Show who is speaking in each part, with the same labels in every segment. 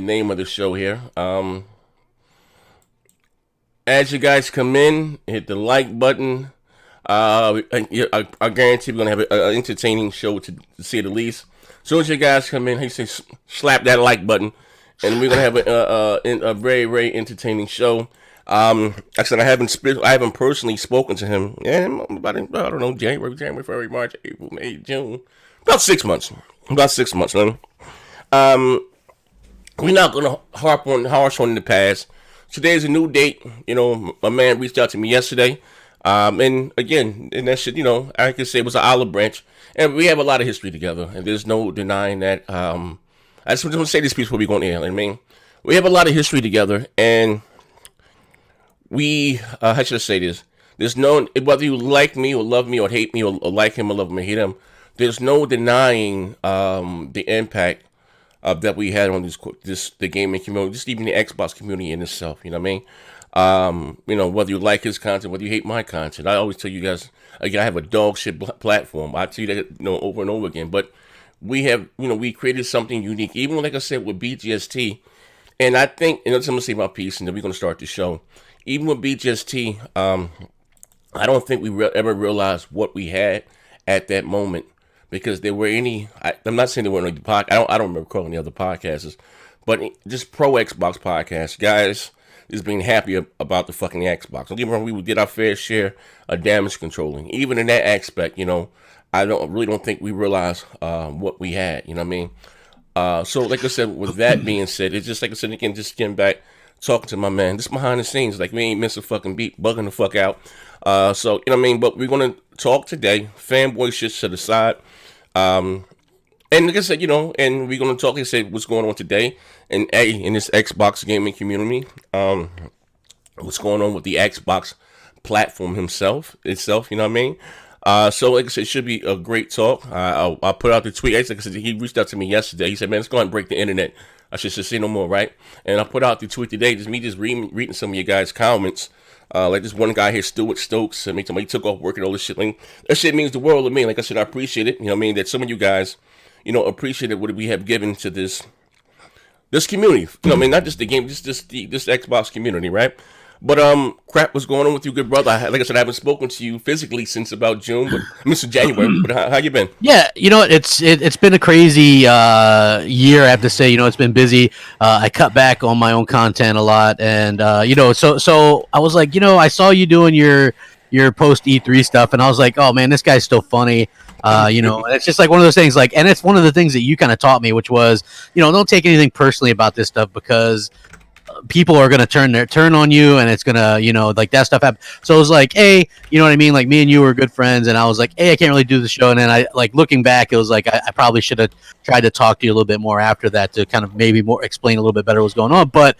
Speaker 1: name of the show here. As you guys come in, hit the like button. I guarantee we're gonna have an entertaining show to say the least. As soon as you guys come in, he says slap that like button, and we're gonna have a very very entertaining show. Like I said, I haven't personally spoken to him. Yeah, about I don't know, January, February, March, April, May, June, about 6 months. About 6 months, man. We're not gonna harsh on the past. Today's a new date. You know, my man reached out to me yesterday. And again, and that shit, you know, I could say it was an olive branch. And we have a lot of history together, and there's no denying that. I just want to say this piece before we go on air. I mean, we have a lot of history together, and how should I say this? There's no, whether you like me or love me or hate me or like him or love him or hate him, there's no denying the impact that we had on the gaming community, just even the Xbox community in itself. You know what I mean? You know, whether you like his content, whether you hate my content. I always tell you guys, again, I have a dog shit platform. I tell you that, you know, over and over again. But we have, you know, we created something unique. Even like I said with BGST, and I think, and I'm gonna say my piece, and then we're gonna start the show. Even with BGST, I don't think we ever realized what we had at that moment, because there were I'm not saying there weren't any podcasts. I don't remember calling the other podcasts, but just pro Xbox podcasts, guys, is being happy about the fucking Xbox. Don't get me wrong, we did our fair share of damage controlling. Even in that aspect, you know, I really don't think we realized what we had. You know what I mean? So, like I said, with that being said, it's just like I said again, just getting back, talking to my man. This behind the scenes, like we ain't miss a fucking beat, bugging the fuck out. So you know what I mean. But we're gonna talk today. Fanboy shit to the side. And like I said, you know, and we're gonna talk and say what's going on today in this Xbox gaming community. What's going on with the Xbox platform itself, you know what I mean? So like I said, it should be a great talk. I'll put out the tweet. Like I said, he reached out to me yesterday. He said, man, let's go ahead and break the internet. I should say no more, right? And I put out the tweet today, just reading some of your guys' comments. Like this one guy here, Stuart Stokes, and he took off work and all this shit. Like, that shit means the world to me. Like I said, I appreciate it. You know what I mean? That some of you guys, you know, appreciated what we have given to this community. You know what I mean? Not just the game, just this Xbox community, right? But Crap, what's going on with you, good brother? Like I said, I haven't spoken to you physically since about June, but since January. But how you been?
Speaker 2: Yeah, you know, it's been a crazy year, I have to say. You know, it's been busy. I cut back on my own content a lot, and you know, so I was like, you know, I saw you doing your post E3 stuff, and I was like, oh man, this guy's still funny. You know, and it's just like one of those things, like, and it's one of the things that you kind of taught me, which was, you know, don't take anything personally about this stuff, because people are going to turn on you, and it's going to, you know, like that stuff happen. So it was like, hey, you know what I mean? Like, me and you were good friends, and I was like, hey, I can't really do the show. And then I, like, looking back, it was like, I probably should have tried to talk to you a little bit more after that to kind of maybe more explain a little bit better what's going on. But,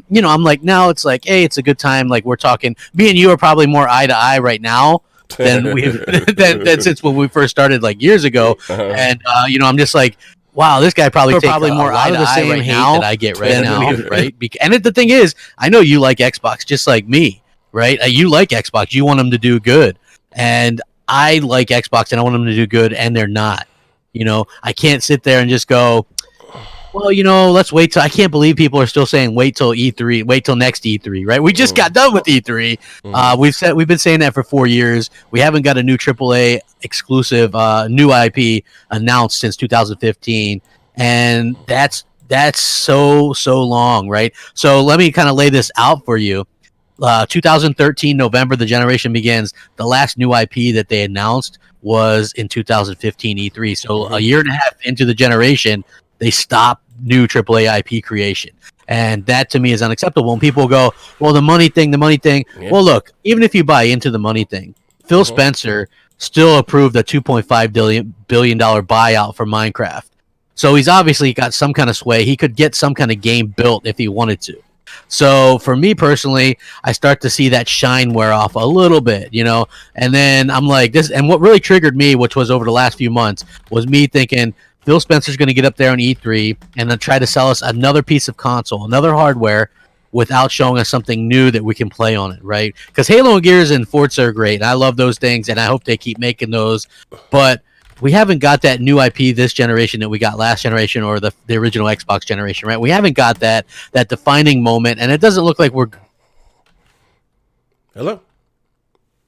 Speaker 2: you know, I'm like, now it's like, hey, it's a good time. Like, we're talking, me and you are probably more eye to eye right now than than since when we first started, like, years ago. And, you know, I'm just like, wow, this guy probably takes more out of the same hate that I get right now, right? And the thing is, I know you like Xbox just like me, right? You like Xbox. You want them to do good. And I like Xbox, and I want them to do good, and they're not. You know, I can't sit there and just go, well, you know, let's wait till. I can't believe people are still saying wait till E3, wait till next E3, right? We just got done with E3. We've been saying that for 4 years. We haven't got a new AAA exclusive new IP announced since 2015, and that's so long, right? So let me kind of lay this out for you. 2013 November, the generation begins. The last new IP that they announced was in 2015 E3. So a year and a half into the generation, they stopped new AAA IP creation. And that to me is unacceptable. When people go, well, the money thing. Yeah. Well, look, even if you buy into the money thing, Phil Spencer still approved a $2.5 billion buyout for Minecraft. So he's obviously got some kind of sway. He could get some kind of game built if he wanted to. So for me personally, I start to see that shine wear off a little bit, you know, and then I'm like this. And what really triggered me, which was over the last few months, was me thinking Phil Spencer's going to get up there on E3 and then try to sell us another piece of console, another hardware, without showing us something new that we can play on it, right? Because Halo and Gears and Forza are great, and I love those things, and I hope they keep making those. But we haven't got that new IP this generation that we got last generation or the original Xbox generation, right? We haven't got that defining moment, and it doesn't look like we're
Speaker 1: Hello.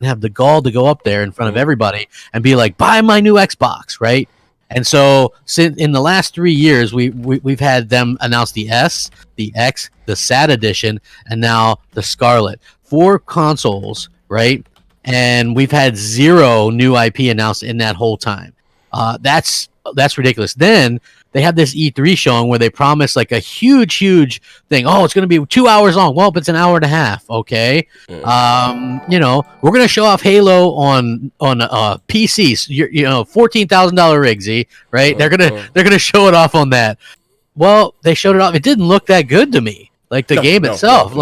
Speaker 2: have the gall to go up there in front of everybody and be like, buy my new Xbox, right? And so, since in the last 3 years, we've had them announce the S, the X, the SAT edition, and now the Scarlett. 4 consoles, right? And we've had 0 new IP announced in that whole time. That's ridiculous. Then they had this E3 showing where they promised like a huge thing. Oh, it's going to be 2 hours long. Well, it's an hour and a half. Okay. You know, we're going to show off Halo on PCs. You know, $14,000 rigs, right? They're gonna show it off on that. Well, they showed it off. It didn't look that good to me. Like the game itself,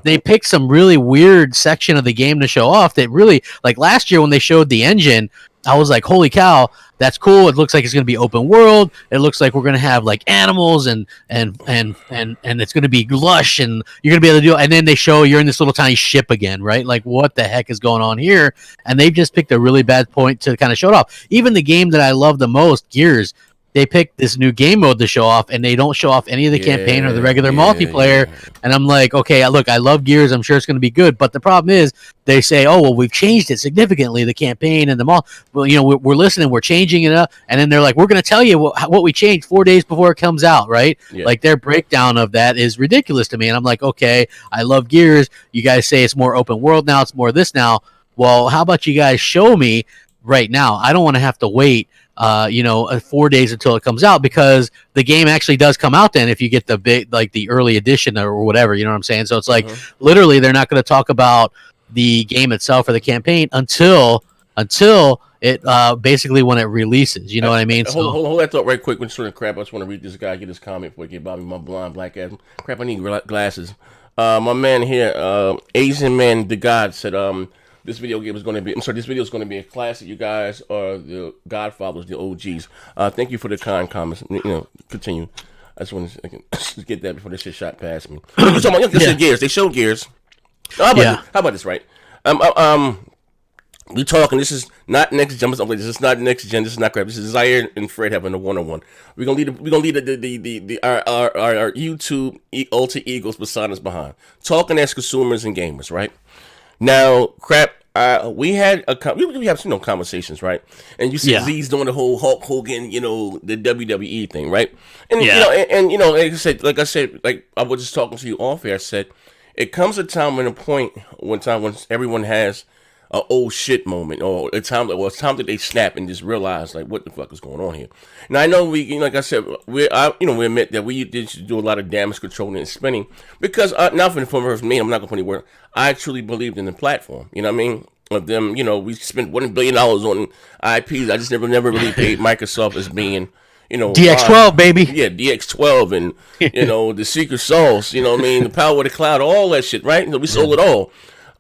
Speaker 2: they picked some really weird section of the game to show off. That really, like last year when they showed the engine, I was like, "Holy cow, that's cool!" It looks like it's going to be open world. It looks like we're going to have like animals and it's going to be lush, and you're going to be able to do it. And then they show you're in this little tiny ship again, right? Like, what the heck is going on here? And they've just picked a really bad point to kind of show it off. Even the game that I love the most, Gears. They picked this new game mode to show off, and they don't show off any of the campaign or the regular multiplayer. And I'm like, okay, look, I love Gears. I'm sure it's going to be good. But the problem is, they say, oh, well, we've changed it significantly, the campaign and the well, you know, we're listening, we're changing it up. And then they're like, we're going to tell you what we changed 4 days before it comes out, right? Yeah. Like, their breakdown of that is ridiculous to me. And I'm like, okay, I love Gears. You guys say it's more open world now. It's more this now. Well, how about you guys show me right now? I don't want to have to wait 4 days until it comes out, because the game actually does come out then if you get the big, like the early edition or whatever, you know what I'm saying? So it's like literally they're not going to talk about the game itself or the campaign until it basically when it releases, you know what I mean?
Speaker 1: Hold that thought right quick. When sort of crap, I just want to read this guy, get his comment before I get Bobby, my blind black ass. Crap, I need glasses. My man here, Asian man the God said, this video game is going to be. I'm sorry. This video is going to be a classic. You guys are the Godfathers, the OGs. Thank you for the kind comments. You know, continue. I just want to get that before this shit shot past me. Gears. They showed Gears. How about this? Right. We talking. This is not next gen. This is not next gen. This is not crap. This is Zaire and Fred having a 1-on-1. We're gonna lead our YouTube alter egos beside us behind. Talking as consumers and gamers, right? Now, crap. We had we have some conversations, right? And you see Z's doing the whole Hulk Hogan, the WWE thing, right? And like I said, like I was just talking to you off air. I said it comes a time when everyone has an oh shit moment, or it's time that they snap and just realize like what the fuck is going on here. Now I know like I said, we admit that we did do a lot of damage controlling and spinning because nothing from me. I'm not gonna put any word. I truly believed in the platform. You know what I mean? Of them, we spent $1 billion on IPs. I just never really paid Microsoft as being,
Speaker 2: DX12, baby.
Speaker 1: Yeah, DX12 and, the secret sauce, what I mean? The power of the cloud, all that shit, right? We sold it all.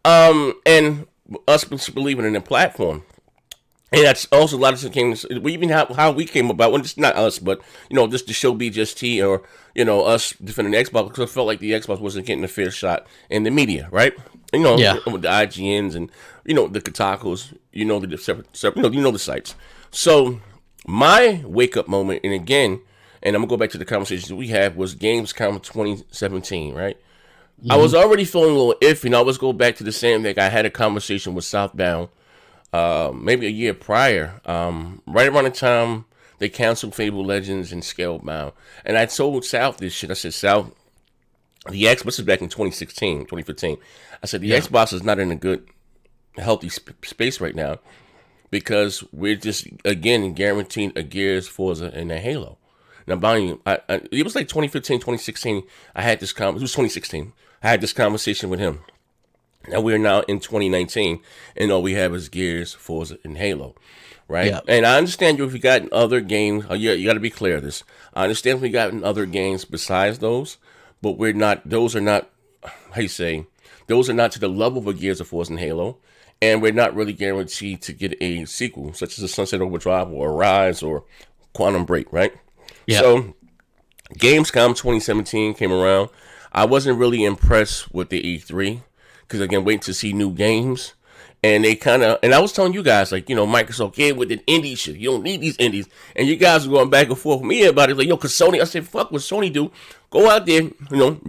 Speaker 1: And us believing in the platform. And that's also a lot of things. We even how we came about, well, just not us, but, just the show be just T or, us defending the Xbox, because I felt like the Xbox wasn't getting a fair shot in the media, right? With the IGNs and, the Kotakus, the separate, the sites. So my wake up moment, and again, and I'm gonna go back to the conversations we had, was Gamescom 2017, right? Mm-hmm. I was already feeling a little iffy, and I always go back to the same thing. I had a conversation with Southbound, maybe a year prior, right around the time they canceled Fable Legends and Scalebound. And I told South this shit. I said, South, the Xbox is back in 2015. I said, the Xbox is not in a good, healthy space right now, because we're just, again, guaranteeing a Gears, Forza, and a Halo. Now, it was like 2015, 2016, I had this it was 2016. I had this conversation with him. Now we're now in 2019, and all we have is Gears, Forza, and Halo, right? Yeah. And I understand if you got other games. You got to be clear of this. I understand if we got other games besides those, but we're not. Those are not. How you say? Those are not to the level of a Gears of Forza and Halo, and we're not really guaranteed to get a sequel, such as a Sunset Overdrive or Rise or Quantum Break, right? Yeah. So, Gamescom 2017 came around. I wasn't really impressed with the E3. Because, again, waiting to see new games. And they kind of, and I was telling you guys, like, Microsoft, yeah, with the indie shit, you don't need these indies. And you guys were going back and forth with me about it, like, yo, because Sony, I said, fuck what Sony do. Go out there,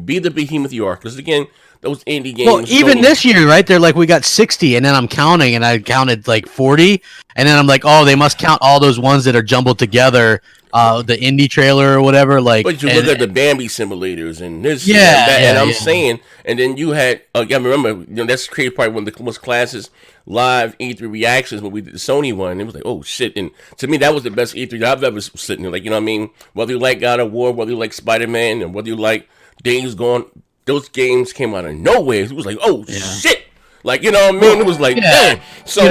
Speaker 1: be the behemoth you are. Because again, those indie games.
Speaker 2: Well, even this year, right? They're like, we got 60, and then I'm counting, and I counted like 40, and then I'm like, oh, they must count all those ones that are jumbled together, the indie trailer or whatever. Like,
Speaker 1: but you look at the Bambi simulators and this,
Speaker 2: yeah,
Speaker 1: and that,
Speaker 2: yeah,
Speaker 1: and I'm
Speaker 2: yeah.
Speaker 1: saying, and then you had, I remember, that's created probably one of the most classes live E3 reactions when we did the Sony one. It was like, oh shit, and to me that was the best E3 that I've ever sitting there. Like, you know what I mean? Whether you like God of War, whether you like Spider-Man, and whether you like Days Gone, those games came out of nowhere. It was like, oh shit. Like, you know what I mean? It was like, damn. So,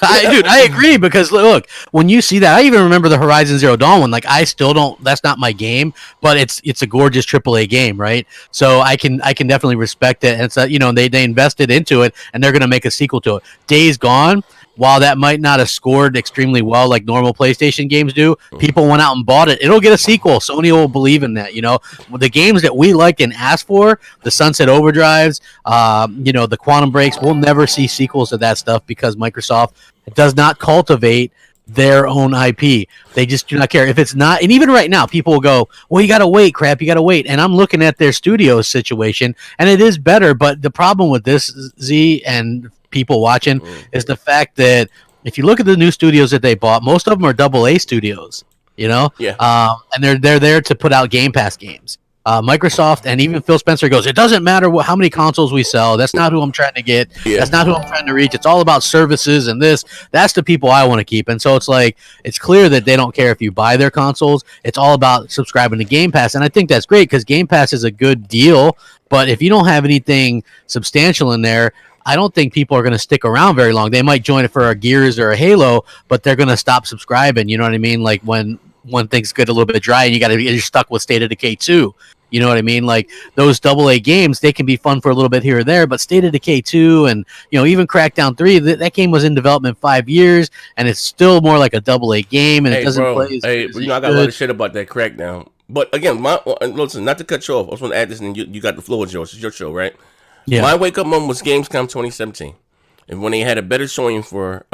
Speaker 2: I agree, because look, when you see that, I even remember the Horizon Zero Dawn one. Like, I still don't. That's not my game, but it's a gorgeous AAA game, right? So I can definitely respect it. And it's they invested into it, and they're gonna make a sequel to it. Days Gone. While that might not have scored extremely well like normal PlayStation games do, people went out and bought it. It'll get a sequel. Sony will believe in that. The games that we liked and asked for, the Sunset Overdrives, the Quantum Breaks, we'll never see sequels to that stuff because Microsoft does not cultivate their own IP. They just do not care. If it's not, and even right now, people will go, well, you got to wait, crap, you got to wait. And I'm looking at their studio situation, and it is better. But the problem with this, Z, and people watching, is the fact that if you look at the new studios that they bought, most of them are AA studios, and they're there to put out Game Pass games. Microsoft and even Phil Spencer goes, it doesn't matter how many consoles we sell. That's not who I'm trying to get. Yeah. That's not who I'm trying to reach. It's all about services and this. That's the people I want to keep. And so it's like, it's clear that they don't care if you buy their consoles. It's all about subscribing to Game Pass. And I think that's great because Game Pass is a good deal. But if you don't have anything substantial in there, I don't think people are going to stick around very long. They might join it for a Gears or a Halo, but they're going to stop subscribing. You know what I mean? Like when things get a little bit dry and you're stuck with State of Decay 2. You know what I mean? Like those AA games, they can be fun for a little bit here or there, but State of Decay 2 and, even Crackdown 3, that game was in development 5 years and it's still more like a AA game and it doesn't play.
Speaker 1: I got a lot of shit about that Crackdown. But again, listen, not to cut you off, I just want to add this and you got the floor, Joe. It's your show, right? Yeah. My wake up moment was Gamescom 2017. And when they had a better showing for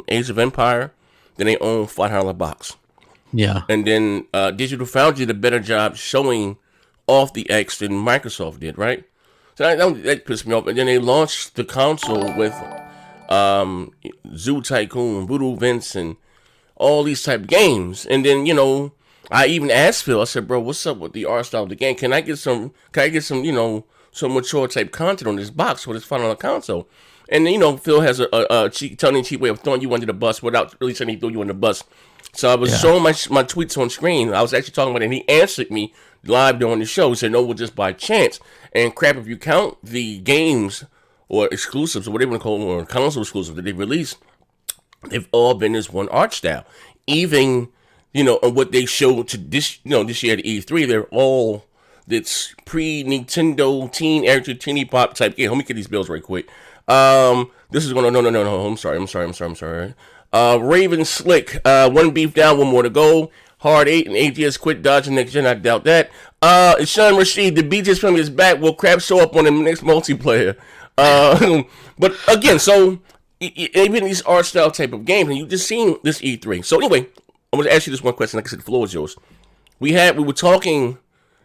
Speaker 1: Age of Empire than they own $500 box.
Speaker 2: Yeah.
Speaker 1: And then Digital Foundry did a better job showing off the X than Microsoft did, right? So that pissed me off. And then they launched the console with Zoo Tycoon, Voodoo Vince, and all these type of games. And then, I even asked Phil, I said, bro, what's up with the art style of the game? Can I get some, some mature type content on this box for this final console? And then, Phil has a tongue-in-cheek way of throwing you under the bus without really saying he threw you under the bus. So I was showing my tweets on screen. I was actually talking about it, and he answered me live during the show. He said, no, well, just by chance. And crap, if you count the games or exclusives or whatever you want to call them, or console exclusives that they released, they've all been this one art style. Even, on what they showed to this, this year at E3, they're all this pre-Nintendo teen, actually teeny pop type game. Let me get these bills right quick. This is going to, no, I'm sorry. Raven Slick, one beef down, one more to go. Hard 8 and AGS quit dodging next gen, I doubt that. Sean Rashid, the BGS family is back. Will Crap show up on the next multiplayer? But again, so even these art style type of games, and you just seen this E3. So anyway, I'm going to ask you this one question. Like I said, the floor is yours. We were talking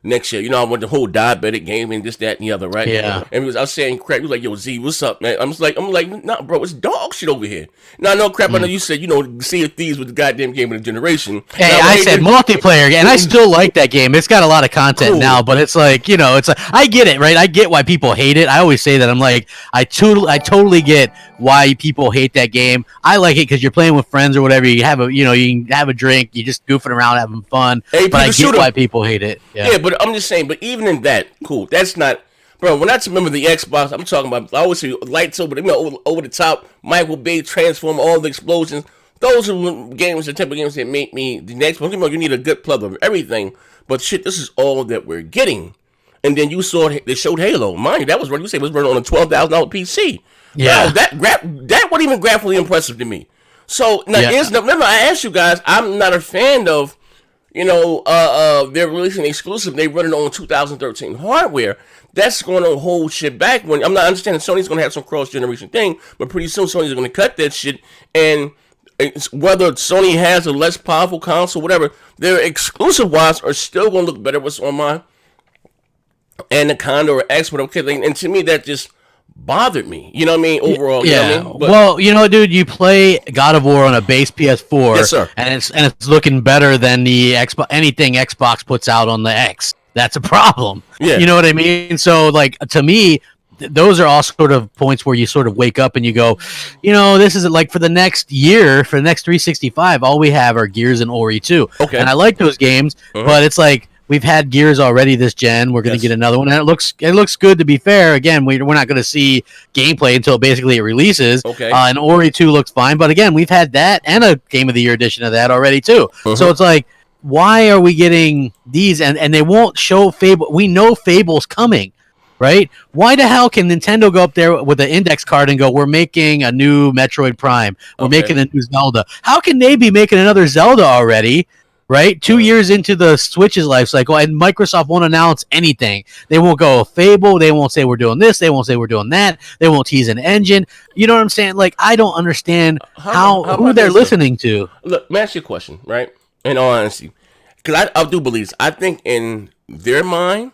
Speaker 1: next year, I want the whole diabetic gaming, this, that, and the other, right?
Speaker 2: Yeah.
Speaker 1: And I was saying, crap, you was like, yo, Z, what's up, man? I'm like, nah, bro, it's dog shit over here. Now, I know, crap, I know you said, Sea of Thieves with the goddamn game of the generation.
Speaker 2: Hey,
Speaker 1: now,
Speaker 2: I said multiplayer, and I still like that game. It's got a lot of content now, but it's like, it's like, I get it, right? I get why people hate it. I always say that. I'm like, I totally get why people hate that game. I like it because you're playing with friends or whatever. You have you can have a drink, you're just goofing around, having fun. Hey, but I get why people hate it.
Speaker 1: Yeah, but I'm just saying, but even in that, cool, that's not, bro, when I remember the Xbox, I'm talking about, I always say lights over the top, Michael Bay, Transform, all the explosions. Those are games, the type of games that make me, the next one, you need a good plug of everything, but shit, this is all that we're getting. And then you saw, they showed Halo. Mind you, that was running, you say it was running on a $12,000 PC.
Speaker 2: Yeah.
Speaker 1: Wow, that wasn't even graphically impressive to me. So, now, remember, I asked you guys, I'm not a fan of, they're releasing exclusive. They run it on 2013 hardware. That's going to hold shit back. When I'm not understanding, Sony's going to have some cross generation thing, but pretty soon Sony's going to cut that shit. And whether Sony has a less powerful console, whatever, their exclusive wise are still going to look better. What's on my Anaconda or X, but okay, and to me that just bothered me. You know what I mean? Overall,
Speaker 2: yeah.
Speaker 1: You know what I mean? But,
Speaker 2: well, dude, you play God of War on a base PS4,
Speaker 1: yes, sir.
Speaker 2: and it's looking better than the Xbox. Anything Xbox puts out on the X, that's a problem.
Speaker 1: Yeah.
Speaker 2: You know what I mean? So, like, to me, those are all sort of points where you sort of wake up and you go, this is like for the next year, for the next 365, all we have are Gears and Ori 2.
Speaker 1: Okay.
Speaker 2: And I like those games, but it's like, we've had Gears already this gen. We're going to get another one, and it looks good. To be fair, again, we're not going to see gameplay until basically it releases.
Speaker 1: Okay.
Speaker 2: And Ori 2 looks fine, but again, we've had that and a Game of the Year edition of that already too. So it's like, why are we getting these? And they won't show Fable. We know Fable's coming, right? Why the hell can Nintendo go up there with an index card and go, "We're making a new Metroid Prime. We're making a new Zelda." How can they be making another Zelda already? Right? 2 years into the Switch's life cycle, and Microsoft won't announce anything. They won't go Fable. They won't say we're doing this. They won't say we're doing that. They won't tease an engine. You know what I'm saying? Like, I don't understand who they're listening to.
Speaker 1: Look, let me ask you a question, right? In all honesty, because I do believe this. I think in their mind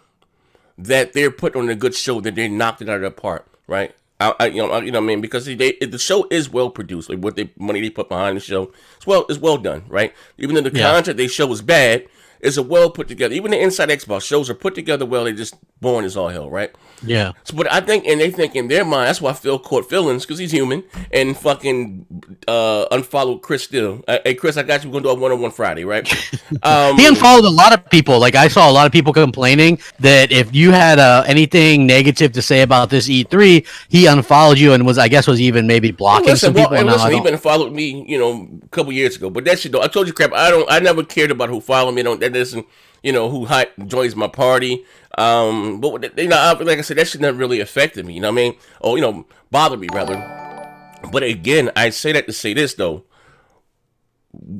Speaker 1: that they're putting on a good show, that they knocked it out of the park, right? You know what I mean? Because the show is well produced. Like what money they put behind the show, it's well done, right? Even though the content they show is bad, it's a well put together. Even the Inside Xbox shows are put together well. They just boring as all hell, right?
Speaker 2: Yeah.
Speaker 1: So, but I think, and they think in their mind, that's why Phil caught feelings, because he's human, and fucking unfollowed Chris still. Hey, Chris, I got you. We're going to do a one-on-one Friday, right?
Speaker 2: He unfollowed a lot of people. Like, I saw a lot of people complaining that if you had anything negative to say about this E3, he unfollowed you and was even maybe blocking some people.
Speaker 1: He been followed me, a couple years ago. But that shit, though, I told you, crap. I never cared about who followed me. That doesn't, who joins my party. But like I said, that shit never really affected me. You know what I mean? Or bothered me rather. But again, I say that to say this though.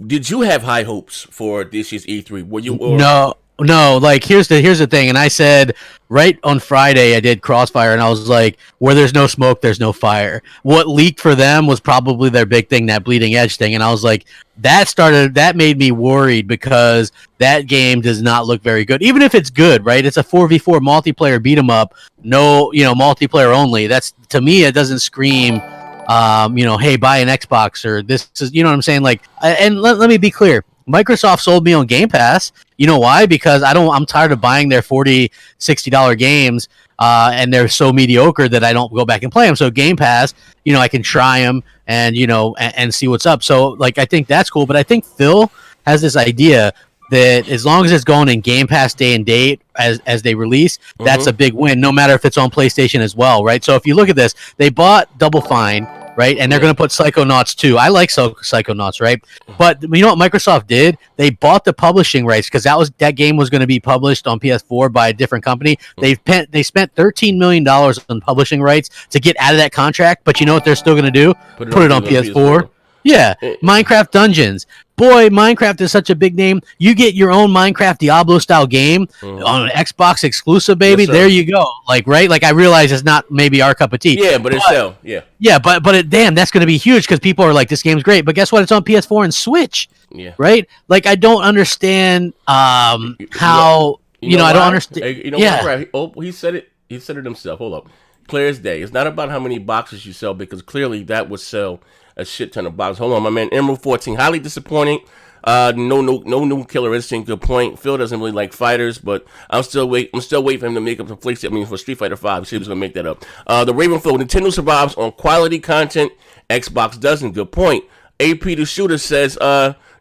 Speaker 1: Did you have high hopes for this year's E3? Were you?
Speaker 2: No. Like, here's the thing, and I said right on Friday I did Crossfire, and I was like, where there's no smoke, there's no fire. What leaked for them was probably their big thing, that bleeding edge thing, and I was like, that made me worried because that game does not look very good. Even if it's good, right? It's a 4v4 multiplayer beat 'em up, no, multiplayer only. That's, to me, it doesn't scream, hey, buy an Xbox, or this is, you know what I'm saying? Like, and let me be clear. Microsoft sold me on Game Pass. You know why? Because I'm tired of buying their $40, $60 games, and they're so mediocre that I don't go back and play them. So Game Pass, I can try them and, and see what's up. So, like, I think that's cool. But I think Phil has this idea that as long as it's going in Game Pass day and date as they release, that's a big win, no matter if it's on PlayStation as well, right? So if you look at this, they bought Double Fine, right? And they're going to put Psychonauts 2. I like Psychonauts, right? But you know what Microsoft did? They bought the publishing rights because that game was going to be published on PS4 by a different company. They spent $13 million on publishing rights to get out of that contract, but you know what they're still going to do? Put it on PS4. Yeah, Minecraft Dungeons. Boy, Minecraft is such a big name. You get your own Minecraft Diablo-style game on an Xbox exclusive, baby. Yes, there you go. Like, right? Like, I realize it's not maybe our cup of tea.
Speaker 1: Yeah, but it's still, yeah.
Speaker 2: Yeah, but damn, that's going to be huge because people are like, this game's great. But guess what? It's on PS4 and Switch. Yeah. Right? Like, I don't understand how, I don't understand.
Speaker 1: Right? Oh, he said it himself. Hold up. Clear as day. It's not about how many boxes you sell, because clearly that would sell a shit ton of boxes. Hold on, my man. Emerald 14, highly disappointing. No new Killer Instinct. Good point. Phil doesn't really like fighters, but I'm still waiting for him to make up for for Street Fighter 5. He said he was gonna make that up. The Ravenflow, Nintendo survives on quality content. Xbox doesn't. Good point. AP the Shooter says,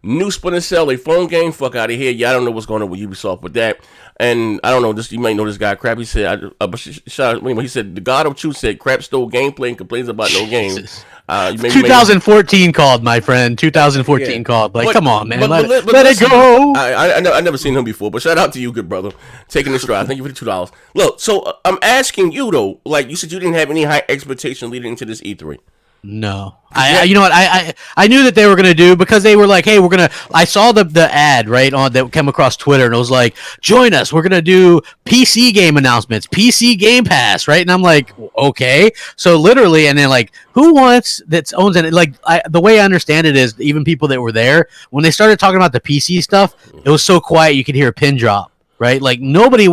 Speaker 1: new Splinter Cell, a phone game. Fuck out of here. Yeah, I don't know what's going on with Ubisoft with that. And I don't know, you might know this guy, Crap. He said, he said, the God of Truth said, Crap stole gameplay and complains about no games.
Speaker 2: 2014 called, my friend. 2014 called. Like, come on, man. Let it go.
Speaker 1: I never seen him before, but shout out to you, good brother. Taking the stride. Thank you for the $2. Look, so I'm asking you, though, like you said, you didn't have any high expectation leading into this E3.
Speaker 2: No.
Speaker 1: Yeah.
Speaker 2: You know what? I knew that they were gonna do because they were like, hey, we're gonna. I saw the ad right on that came across Twitter, and it was like, join us. We're gonna do PC game announcements, PC Game Pass, right? And I'm like, okay. So literally, and then like, who wants that owns it? Like, the way I understand it is, even people that were there when they started talking about the PC stuff, it was so quiet you could hear a pin drop. Right, like nobody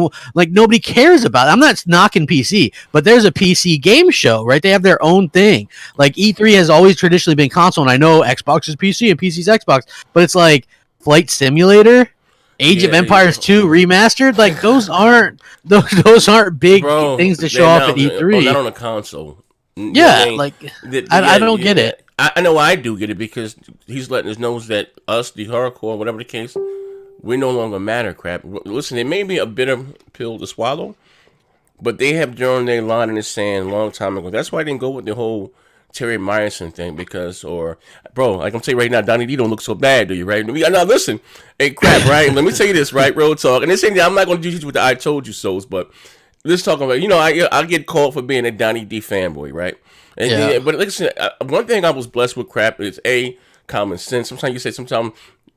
Speaker 2: cares about it. I'm not knocking PC, but there's a PC game show, right? They have their own thing. Like E3 has always traditionally been console, and I know Xbox is PC and PC's Xbox, but it's like Flight Simulator, Age of Empires 2 remastered. Like those aren't big things to show off at E3.
Speaker 1: Not on a console.
Speaker 2: Yeah, like I don't get it.
Speaker 1: I know I do get it because he's letting us know that us, the hardcore, whatever the case, we no longer matter, crap. Listen, it may be a bitter pill to swallow, but they have drawn their line in the sand a long time ago. That's why I didn't go with the whole Terry Myerson thing bro, like I'm saying right now, Donnie D don't look so bad, do you, right? Now, listen, hey, crap, right? Let me tell you this, right? Real talk. And this ain't, I'm not going to do you with the I told you so's, but let's talk about, I get called for being a Donnie D fanboy, right? And, but listen, one thing I was blessed with, crap, is common sense. Sometimes you say,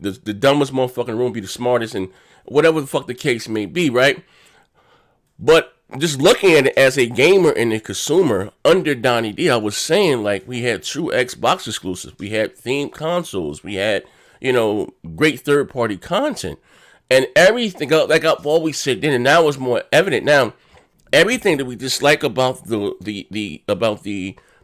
Speaker 1: the dumbest motherfucking room be the smartest, and whatever the fuck the case may be, right? But just looking at it as a gamer and a consumer under Donnie D, I was saying, like, we had true Xbox exclusives, we had themed consoles, we had, great third-party content, and everything, like I've always said then, and now it's more evident now, everything that we dislike about the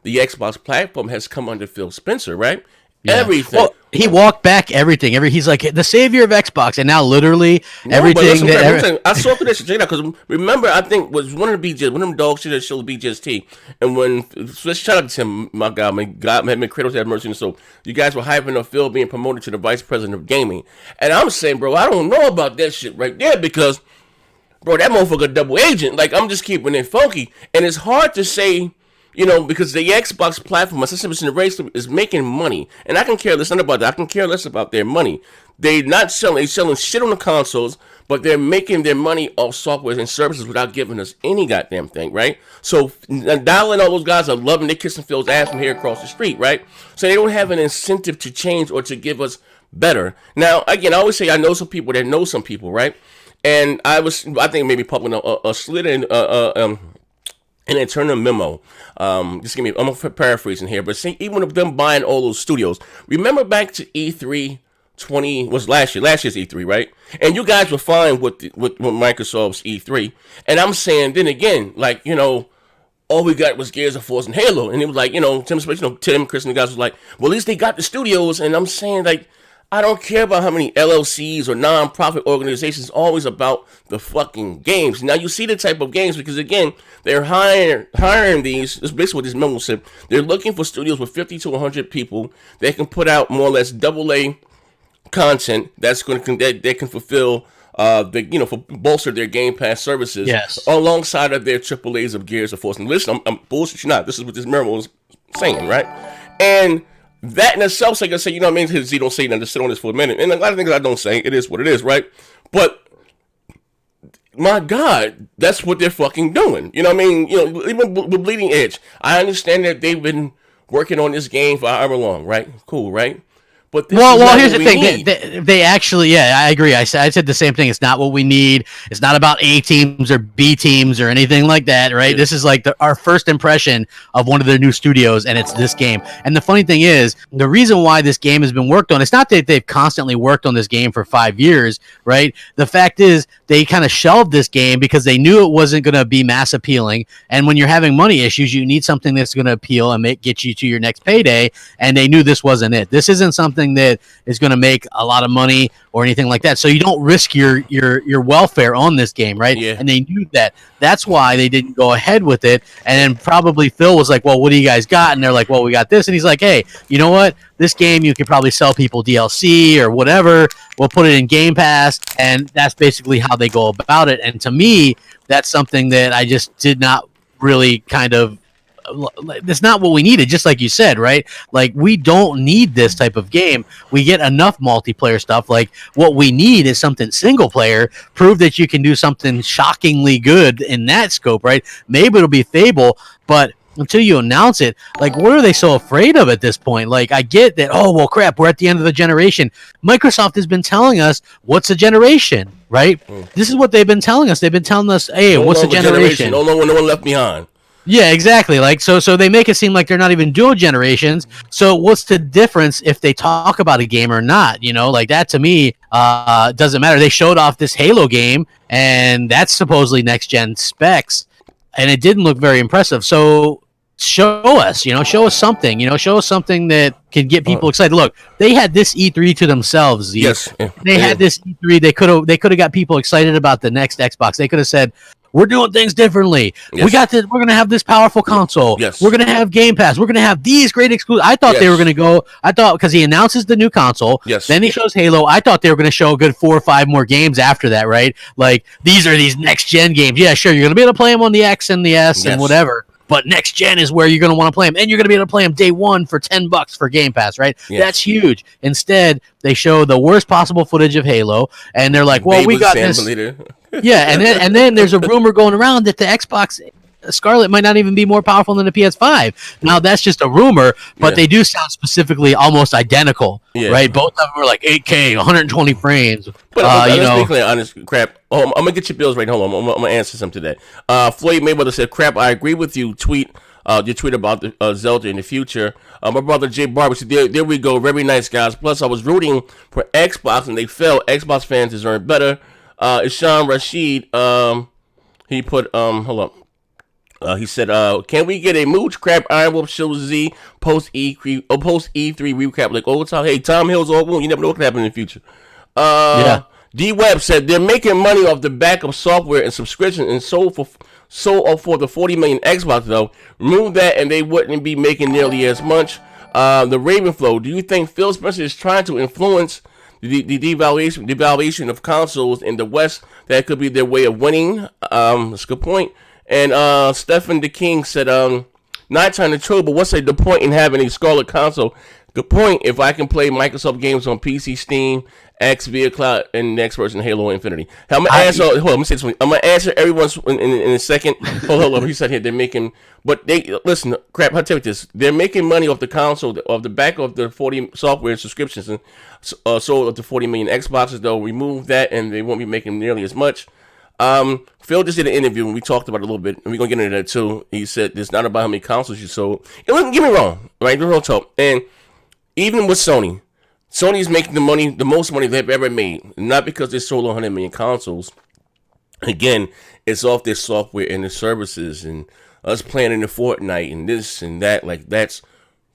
Speaker 1: Xbox platform has come under Phil Spencer, right? Yeah. Everything. Well,
Speaker 2: he walked back everything. He's like the savior of Xbox, and now literally everything.
Speaker 1: I saw through that shit because remember, I think was one of them dog shit that showed BJST, and when let's shout out to him, my God, may Kratos have mercy on his soul. You guys were hyping up Phil being promoted to the vice president of gaming, and I'm saying, bro, I don't know about that shit right there because, bro, that motherfucker double agent. Like I'm just keeping it funky, and it's hard to say. Because the Xbox platform, especially in the race, is making money. And I can care less about that. I can care less about their money. They're selling shit on the consoles, but they're making their money off software and services without giving us any goddamn thing, right? So, Dial and all those guys are loving, they're kissing Phil's ass from here across the street, right? So they don't have an incentive to change or to give us better. Now, again, I always say I know some people that know some people, right? And I think maybe publishing a slit in, an internal memo. I'm paraphrasing here, but see, even with them buying all those studios, remember back to E3 was last year's E3, right? And you guys were fine with Microsoft's E3, and I'm saying then again, like all we got was Gears of War and Halo, and it was like Tim, Chris, and the guys was like, well, at least they got the studios, and I'm saying like. I don't care about how many LLCs or non-profit organizations. It's always about the fucking games. Now, you see the type of games because, again, they're hiring these. This is basically what this memo said. They're looking for studios with 50 to 100 people that can put out more or less AA content that's going to that can fulfill for bolster their Game Pass services.
Speaker 2: Yes.
Speaker 1: Alongside of their AAAs of Gears of War. And listen, I'm bullshit you not. This is what this memo is saying, right? And that in itself, like I say, what I mean? Because you don't say nothing, just sit on this for a minute. And a lot of things I don't say, it is what it is, right? But, my God, that's what they're fucking doing. You know what I mean? Even with Bleeding Edge, I understand that they've been working on this game for however long, right? Cool, right? But
Speaker 2: here's the thing. They actually, I agree. I said the same thing. It's not what we need. It's not about A teams or B teams or anything like that, right? Yeah. This is like our first impression of one of their new studios, and it's this game. And the funny thing is, the reason why this game has been worked on, it's not that they've constantly worked on this game for 5 years, right? The fact is, they kind of shelved this game because they knew it wasn't going to be mass appealing. And when you're having money issues, you need something that's going to appeal and get you to your next payday. And they knew this wasn't it. This isn't something that is going to make a lot of money or anything like that. So you don't risk your welfare on this game, right?
Speaker 1: Yeah.
Speaker 2: And they knew that. That's why they didn't go ahead with it. And then probably Phil was like, well, what do you guys got? And they're like, well, we got this. And he's like, hey, you know what? This game, you could probably sell people DLC or whatever. We'll put it in Game Pass. And that's basically how they go about it. And to me, that's something that I just did not really that's not what we needed, just like you said, right? Like, we don't need this type of game. We get enough multiplayer stuff. Like, what we need is something single player. Prove that you can do something shockingly good in that scope, right? Maybe it'll be Fable, but until you announce it. Like, what are they so afraid of at this point? Like, I get that, oh, well, crap, we're at the end of the generation. Microsoft has been telling us what's a generation, right? This is what they've been telling us. They've been telling us, hey, what's a generation?
Speaker 1: No one left behind.
Speaker 2: Yeah, exactly. Like, so they make it seem like they're not even doing generations. So what's the difference if they talk about a game or not? You know, like that to me doesn't matter. They showed off this Halo game, and that's supposedly next gen specs, and it didn't look very impressive. So show us something. Show us something that can get people excited. Look, they had this E3 to themselves.
Speaker 1: Yes,
Speaker 2: they had this E3. They could have got people excited about the next Xbox. They could have said, we're doing things differently. Yes. We're going to have this powerful console.
Speaker 1: Yes.
Speaker 2: We're going to have Game Pass. We're going to have these great exclusives. I thought they were going to go. I thought because he announces the new console.
Speaker 1: Yes.
Speaker 2: Then he shows Halo. I thought they were going to show a good 4 or 5 more games after that, right? Like, these are these next-gen games. Yeah, sure, you're going to be able to play them on the X and the S and whatever. But next gen is where you're going to want to play them, and you're going to be able to play them day one for $10 for Game Pass, right? Yes. That's huge. Instead, they show the worst possible footage of Halo, and they're like, "Well, we got this." Yeah, and then there's a rumor going around that the Xbox Scarlett might not even be more powerful than the PS5. Now that's just a rumor, but they do sound specifically almost identical, right? Both of them are like 8K, 120 frames.
Speaker 1: But let's be honest, crap. I'm gonna get your bills right. Hold on, I'm gonna answer some today. Floyd Mayweather said, "Crap, I agree with you." Your tweet about the Zelda in the future. My brother Jay Barber said, there we go. Very nice, guys. Plus, I was rooting for Xbox, and they fell. Xbox fans deserve better. Ishan Rashid, he put, hold up. He said, can we get a Mooch Crap Iron Wolf Show Z post E3 recap like old time? Hey, Tom Hill's all wound. You never know what can happen in the future. D Webb said they're making money off the back of software and subscription, and so for the 40 million Xbox though. Remove that and they wouldn't be making nearly as much. The Ravenflow, do you think Phil Spencer is trying to influence the devaluation of consoles in the West? That could be their way of winning. That's a good point. And Stephen the King said, not trying to troll, but what's the point in having a Scarlett console? Good point. If I can play Microsoft games on PC, Steam, X, via cloud, and next version, Halo Infinity. I'm gonna answer. Hold on, let me say something. I'm gonna answer everyone's in a second. Hold on. He said here they're making, but they listen. Crap, I'll tell you this. They're making money off the console, of the back of the 40 software and subscriptions, and sold up to 40 million Xboxes. They'll remove that, and they won't be making nearly as much. Phil just did an interview, and we talked about it a little bit, and we're gonna get into that too. He said it's not about how many consoles you sold. And don't get me wrong, right? The real talk. And even with Sony's making the most money they've ever made. Not because they sold 100 million consoles. Again, it's off their software and their services and us playing in the Fortnite and this and that. Like, that's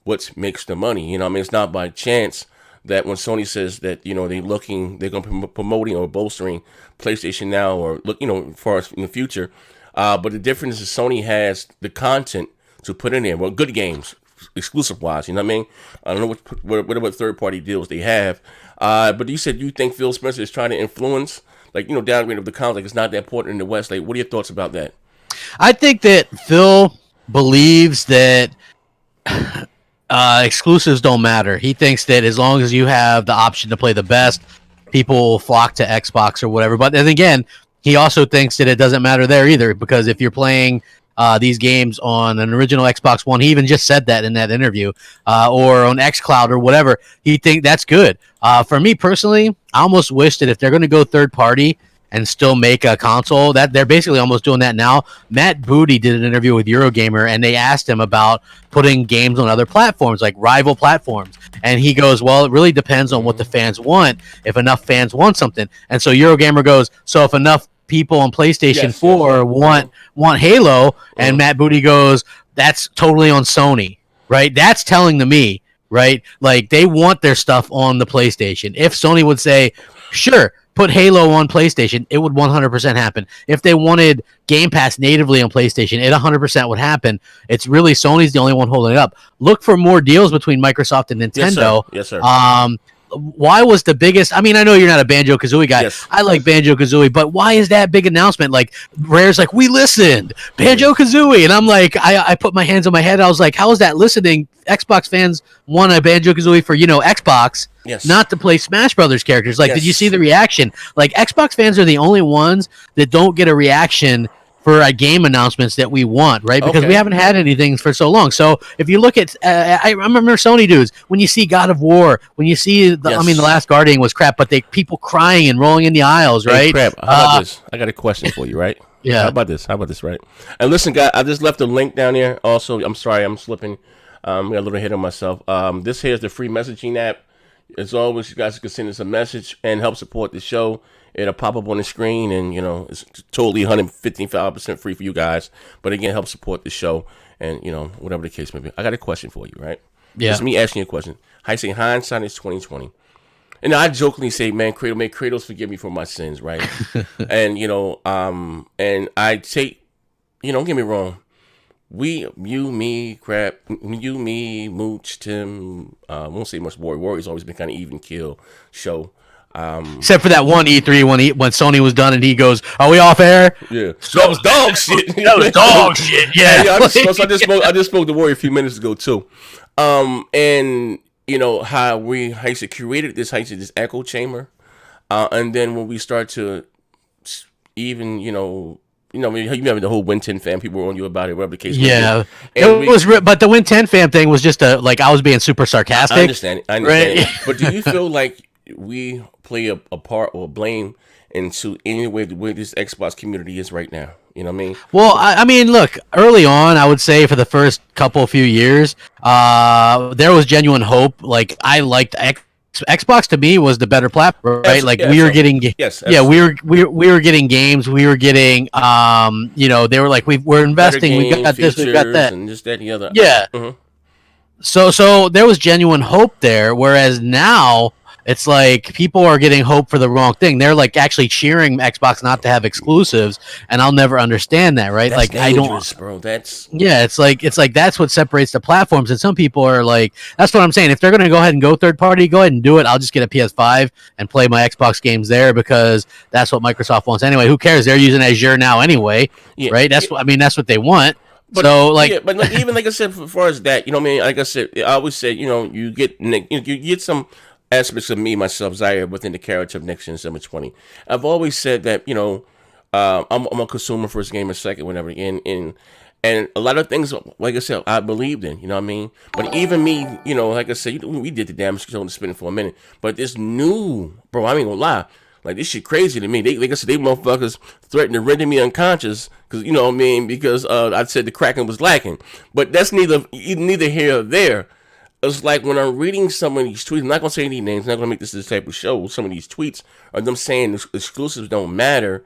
Speaker 1: what makes the money. You know what I mean? It's not by chance that when Sony says that, they're going to be promoting or bolstering PlayStation Now or look, as far as in the future. But the difference is Sony has the content to put in there. Well, good games. Exclusive wise, you know what I mean? I don't know what third party deals they have, but you said you think Phil Spencer is trying to influence, downgrade of the console. Like, it's not that important in the West. Like, what are your thoughts about that?
Speaker 2: I think that Phil believes that exclusives don't matter. He thinks that as long as you have the option to play the best, people will flock to Xbox or whatever. But then again, he also thinks that it doesn't matter there either, because if you're playing these games on an original Xbox One, he even just said that in that interview, or on xCloud or whatever, he think that's good. For me personally, I almost wish that if they're going to go third party and still make a console, that they're basically almost doing that now. Matt Booty did an interview with Eurogamer, and they asked him about putting games on other platforms, like rival platforms. And he goes, well, it really depends on what the fans want, if enough fans want something. And so Eurogamer goes, so if enough people on PlayStation 4 want Halo, and Matt Booty goes, that's totally on Sony, right? That's telling to me, right? Like, they want their stuff on the PlayStation. If Sony would say, sure, put Halo on PlayStation, it would 100% happen. If they wanted Game Pass natively on PlayStation, it 100% would happen. It's really Sony's the only one holding it up. Look for more deals between Microsoft and Nintendo.
Speaker 1: Yes, sir.
Speaker 2: Why was the biggest? I mean, I know you're not a Banjo-Kazooie guy. Yes. I like Banjo-Kazooie, but why is that big announcement? Like, Rare's like, we listened, Banjo-Kazooie, and I'm like, I put my hands on my head. I was like, how is that listening? Xbox fans want a Banjo-Kazooie for, Xbox, not to play Smash Brothers characters. Like, did you see the reaction? Like, Xbox fans are the only ones that don't get a reaction for game announcements that we want, right? Because we haven't had anything for so long. So if you look at, I remember Sony dudes, when you see God of War, when you see, the Last Guardian was crap, but people crying and rolling in the aisles, right?
Speaker 1: Hey, Crap, how about this? I got a question for you, right?
Speaker 2: Yeah.
Speaker 1: How about this, right? And listen, guys, I just left a link down there. Also, I'm sorry, I'm slipping. Got a little hit on myself. This here is the free messaging app. As always, you guys can send us a message and help support the show. It'll pop up on the screen, and it's totally 155% free for you guys. But again, help support the show, and whatever the case may be. I got a question for you, right?
Speaker 2: Yeah.
Speaker 1: It's me asking you a question. I say hindsight is 2020. And I jokingly say, man, may Kratos forgive me for my sins, right? And and I take, don't get me wrong, you, me, Mooch, Tim, won't say much more. Warrior's always been kind of even kill show.
Speaker 2: Except for that one E3 when Sony was done and he goes, "Are we off air?"
Speaker 1: Yeah, that was dog shit.
Speaker 2: That was dog shit. Yeah.
Speaker 1: I just spoke to Warrior a few minutes ago too, and how he created this echo chamber, and then when we start to even you remember the whole Win 10 fan, people were on you about it, whatever the case.
Speaker 2: Yeah, but the Win 10 fan thing was just I was being super sarcastic.
Speaker 1: I understand it.
Speaker 2: Right?
Speaker 1: But do you feel like we play a part or blame into any way the way this Xbox community is right now? You know what I mean?
Speaker 2: Well, I mean, look, early on, I would say for the first few years, there was genuine hope. Like, I liked Xbox. To me was the better platform, right? We were getting we were getting games, we were getting they were like, we're investing, we got this, we got that,
Speaker 1: and just that and the other.
Speaker 2: Yeah. Mm-hmm. So there was genuine hope there, whereas now it's like people are getting hope for the wrong thing. They're like actually cheering Xbox not to have exclusives, and I'll never understand that, right?
Speaker 1: That's dangerous, bro. It's
Speaker 2: like that's what separates the platforms. And some people are like, that's what I'm saying. If they're gonna go ahead and go third party, go ahead and do it. I'll just get a PS5 and play my Xbox games there because that's what Microsoft wants anyway. Who cares? They're using Azure now anyway, right? That's what they want. But
Speaker 1: even like I said, as far as that, like I said, I always say, you get some aspects of me, myself, Zaire, within the character of NXTGEN720. I've always said that, I'm a consumer first, gamer second, whatever. And a lot of things, like I said, I believed in, you know what I mean? But even me, like I said, we did the damage control to spin it for a minute. But this new, bro, I ain't gonna lie. Like, this shit crazy to me. Like I said, they motherfuckers threatened to render me unconscious because, you know what I mean? Because I said the Kraken was lacking. But that's neither here or there. It's like when I'm reading some of these tweets, I'm not going to say any names, I'm not going to make this type of show. Some of these tweets are them saying exclusives don't matter.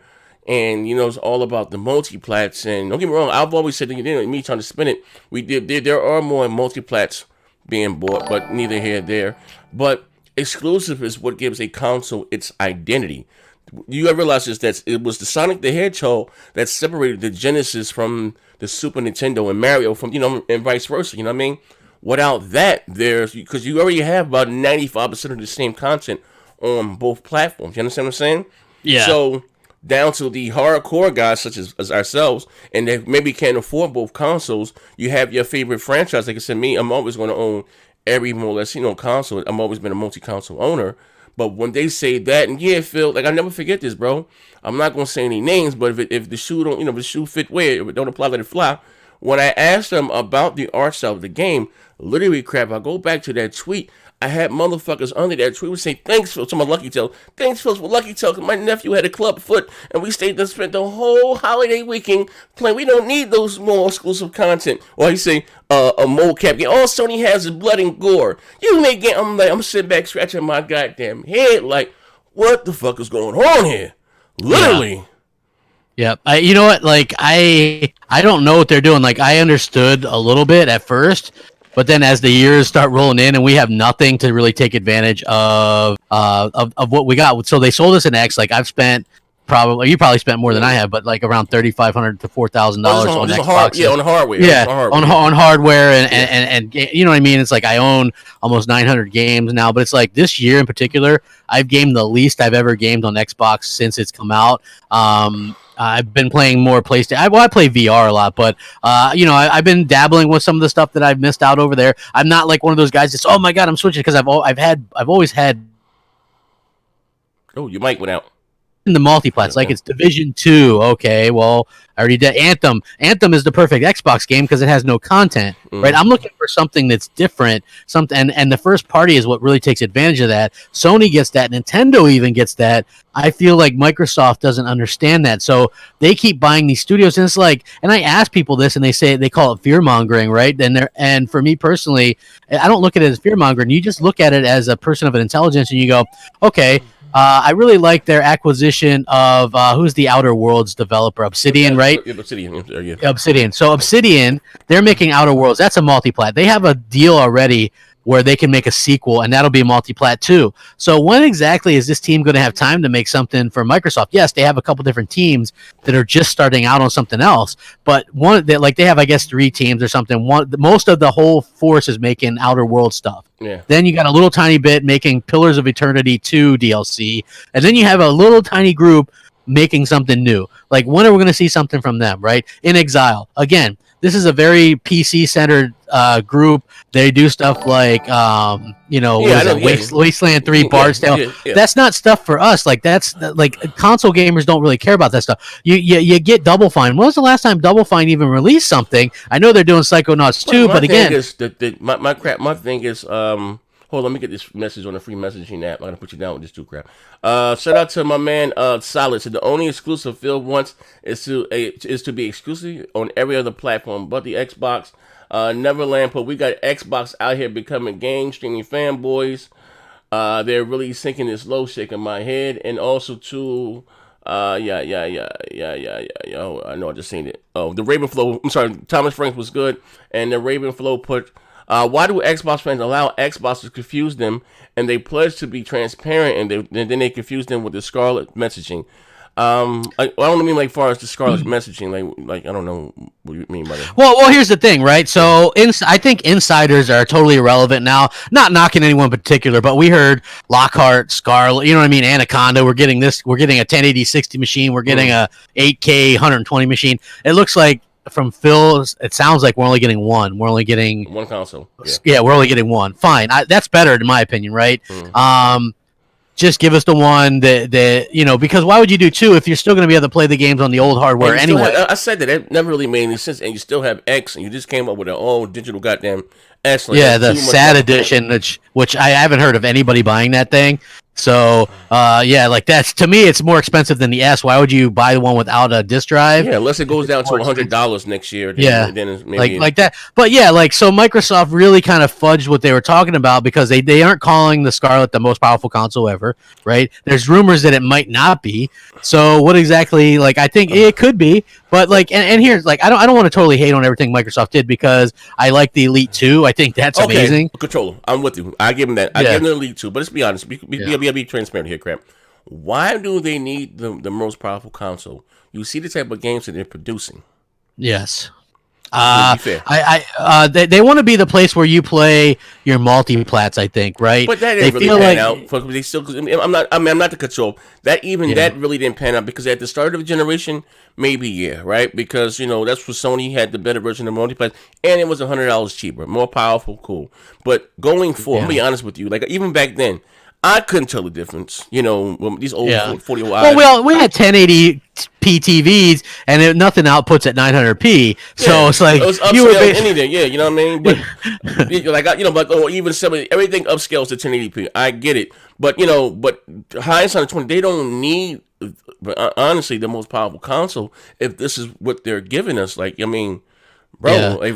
Speaker 1: And, it's all about the multiplats. And don't get me wrong, I've always said, me trying to spin it, there are more multiplats being bought, but neither here nor there. But exclusive is what gives a console its identity. You ever realize this, that it was the Sonic the Hedgehog that separated the Genesis from the Super Nintendo and Mario from, and vice versa, you know what I mean? Without that, because you already have about 95% of the same content on both platforms. You understand what I'm saying?
Speaker 2: Yeah.
Speaker 1: So down to the hardcore guys such as ourselves, and they maybe can't afford both consoles, you have your favorite franchise. Like I said, me, I'm always going to own every more or less, console. I've always been a multi-console owner. But when they say that, and yeah, Phil, like I never forget this, bro. I'm not gonna say any names, but if the shoe don't, if the shoe fit wear, if it don't apply, let it fly. When I asked them about the art style of the game, literally, Crap, I go back to that tweet. I had motherfuckers under that tweet would say, "Thanks, Phil," to my Lucky Tail. "Thanks, Phil, for Lucky Tail, because my nephew had a club foot, and we stayed there, spent the whole holiday weekend playing. We don't need those more exclusive content." Or you say, a mocap game. All Sony has is blood and gore. You make game. I'm sitting back scratching my goddamn head, like, what the fuck is going on here? Literally.
Speaker 2: Yeah. You know what? Like, I don't know what they're doing. Like, I understood a little bit at first, but then as the years start rolling in and we have nothing to really take advantage of what we got. So they sold us an X. Like, I've spent you probably spent more than I have, but like around $3,500 to $4,000 on Xbox.
Speaker 1: On hardware.
Speaker 2: Yeah, on hardware and you know what I mean. It's like I own almost 900 games now, but it's like this year in particular, I've gamed the least I've ever gamed on Xbox since it's come out. I've been playing more PlayStation. I play VR a lot, but I've been dabbling with some of the stuff that I've missed out over there. I'm not like one of those guys that's, oh my god, I'm switching, because I've always had.
Speaker 1: Oh, your mic went out.
Speaker 2: in the multiplats, like it's Division 2. Okay, well, I already did Anthem. Anthem is the perfect Xbox game because it has no content, right? I'm looking for something that's different, something, and the first party is what really takes advantage of that. Sony gets that, Nintendo even gets that. I feel like Microsoft doesn't understand that, so they keep buying these studios, and it's like, and I ask people this, and they call it fear mongering, right? And for me personally, I don't look at it as fear mongering. You just look at it as a person of an intelligence, and you go, okay. I really like their acquisition of who's the Outer Worlds developer, Obsidian, right?
Speaker 1: Yeah, Obsidian. Yeah.
Speaker 2: Obsidian. So Obsidian, they're making Outer Worlds. That's a multiplat. They have a deal already where they can make a sequel, and that'll be a multiplat too. So when exactly is this team going to have time to make something for Microsoft? Yes, they have a couple different teams that are just starting out on something else, but they have, I guess, 3 teams or something. Most of the whole force is making Outer World stuff.
Speaker 1: Yeah.
Speaker 2: Then you got a little tiny bit making Pillars of Eternity 2 DLC, and then you have a little tiny group making something new. Like, when are we going to see something from them, right? In Exile. Again, this is a very PC-centered group. They do stuff like, Wasteland 3, Bard's Tale.
Speaker 1: Yeah.
Speaker 2: That's not stuff for us. Like, that's like console gamers don't really care about that stuff. You get Double Fine. When was the last time Double Fine even released something? I know they're doing Psychonauts 2, but again,
Speaker 1: my thing is hold on, let me get this message on the free messaging app. I'm gonna put you down with this too, crap. Shout out to my man Solid. So the only exclusive Phil wants is to be exclusive on every other platform but the Xbox. Neverland, but we got Xbox out here becoming game streaming fanboys. They're really sinking this low, shaking my head, and also to Oh, I know, I just seen it. Oh, the Ravenflow. I'm sorry, Thomas Franks was good, and the Ravenflow put. Why do Xbox fans allow Xbox to confuse them, and they pledge to be transparent, and then they confuse them with the Scarlett messaging? I don't mean like far as the Scarlett messaging, like I don't know what you mean by that.
Speaker 2: Well, here's the thing, right? So I think insiders are totally irrelevant now. Not knocking anyone in particular, but we heard Lockhart, Scarlett, you know what I mean? Anaconda. We're getting a 1080 60 machine. We're getting a 8K 120 machine. It looks like from Phil, it sounds like we're only getting one. We're only getting
Speaker 1: one console.
Speaker 2: Yeah, we're only getting one. Fine, that's better in my opinion, right? Just give us the one that because why would you do 2 if you're still going to be able to play the games on the old hardware anyway?
Speaker 1: I said that it never really made any sense, and you still have X, and you just came up with an old digital goddamn S.
Speaker 2: The SAD edition, which I haven't heard of anybody buying that thing. So, like that's, to me, it's more expensive than the S. Why would you buy the one without a disk drive?
Speaker 1: Yeah, unless it goes down to $100 next year. Then it's maybe
Speaker 2: like that. But yeah, so Microsoft really kind of fudged what they were talking about because they aren't calling the Scarlett the most powerful console ever, right? There's rumors that it might not be. So what exactly? I think it could be, but and here's I don't want to totally hate on everything Microsoft did because I like the Elite 2. I think that's amazing.
Speaker 1: Controller, I'm with you. I give them that. I give them the Elite 2. But let's be honest. Be transparent here, crap. Why do they need the most powerful console? You see the type of games that they're producing.
Speaker 2: Yes. They want to be the place where you play your multiplats, I think, right?
Speaker 1: But that didn't really pan out. They still, I'm not the control. That really didn't pan out because at the start of the generation, maybe right? Because that's where Sony had the better version of multiplats, and it was $100 cheaper, more powerful, cool. But going forward, I'll be honest with you, even back then, I couldn't tell the difference, these old 40 watts.
Speaker 2: Well, we had 1080p TVs, and nothing outputs at 900p. So it's like
Speaker 1: it was upscale anything, you know what I mean? But even everything upscales to 1080p. I get it, but hindsight 20, they don't need, honestly, the most powerful console if this is what they're giving us. Bro.
Speaker 2: You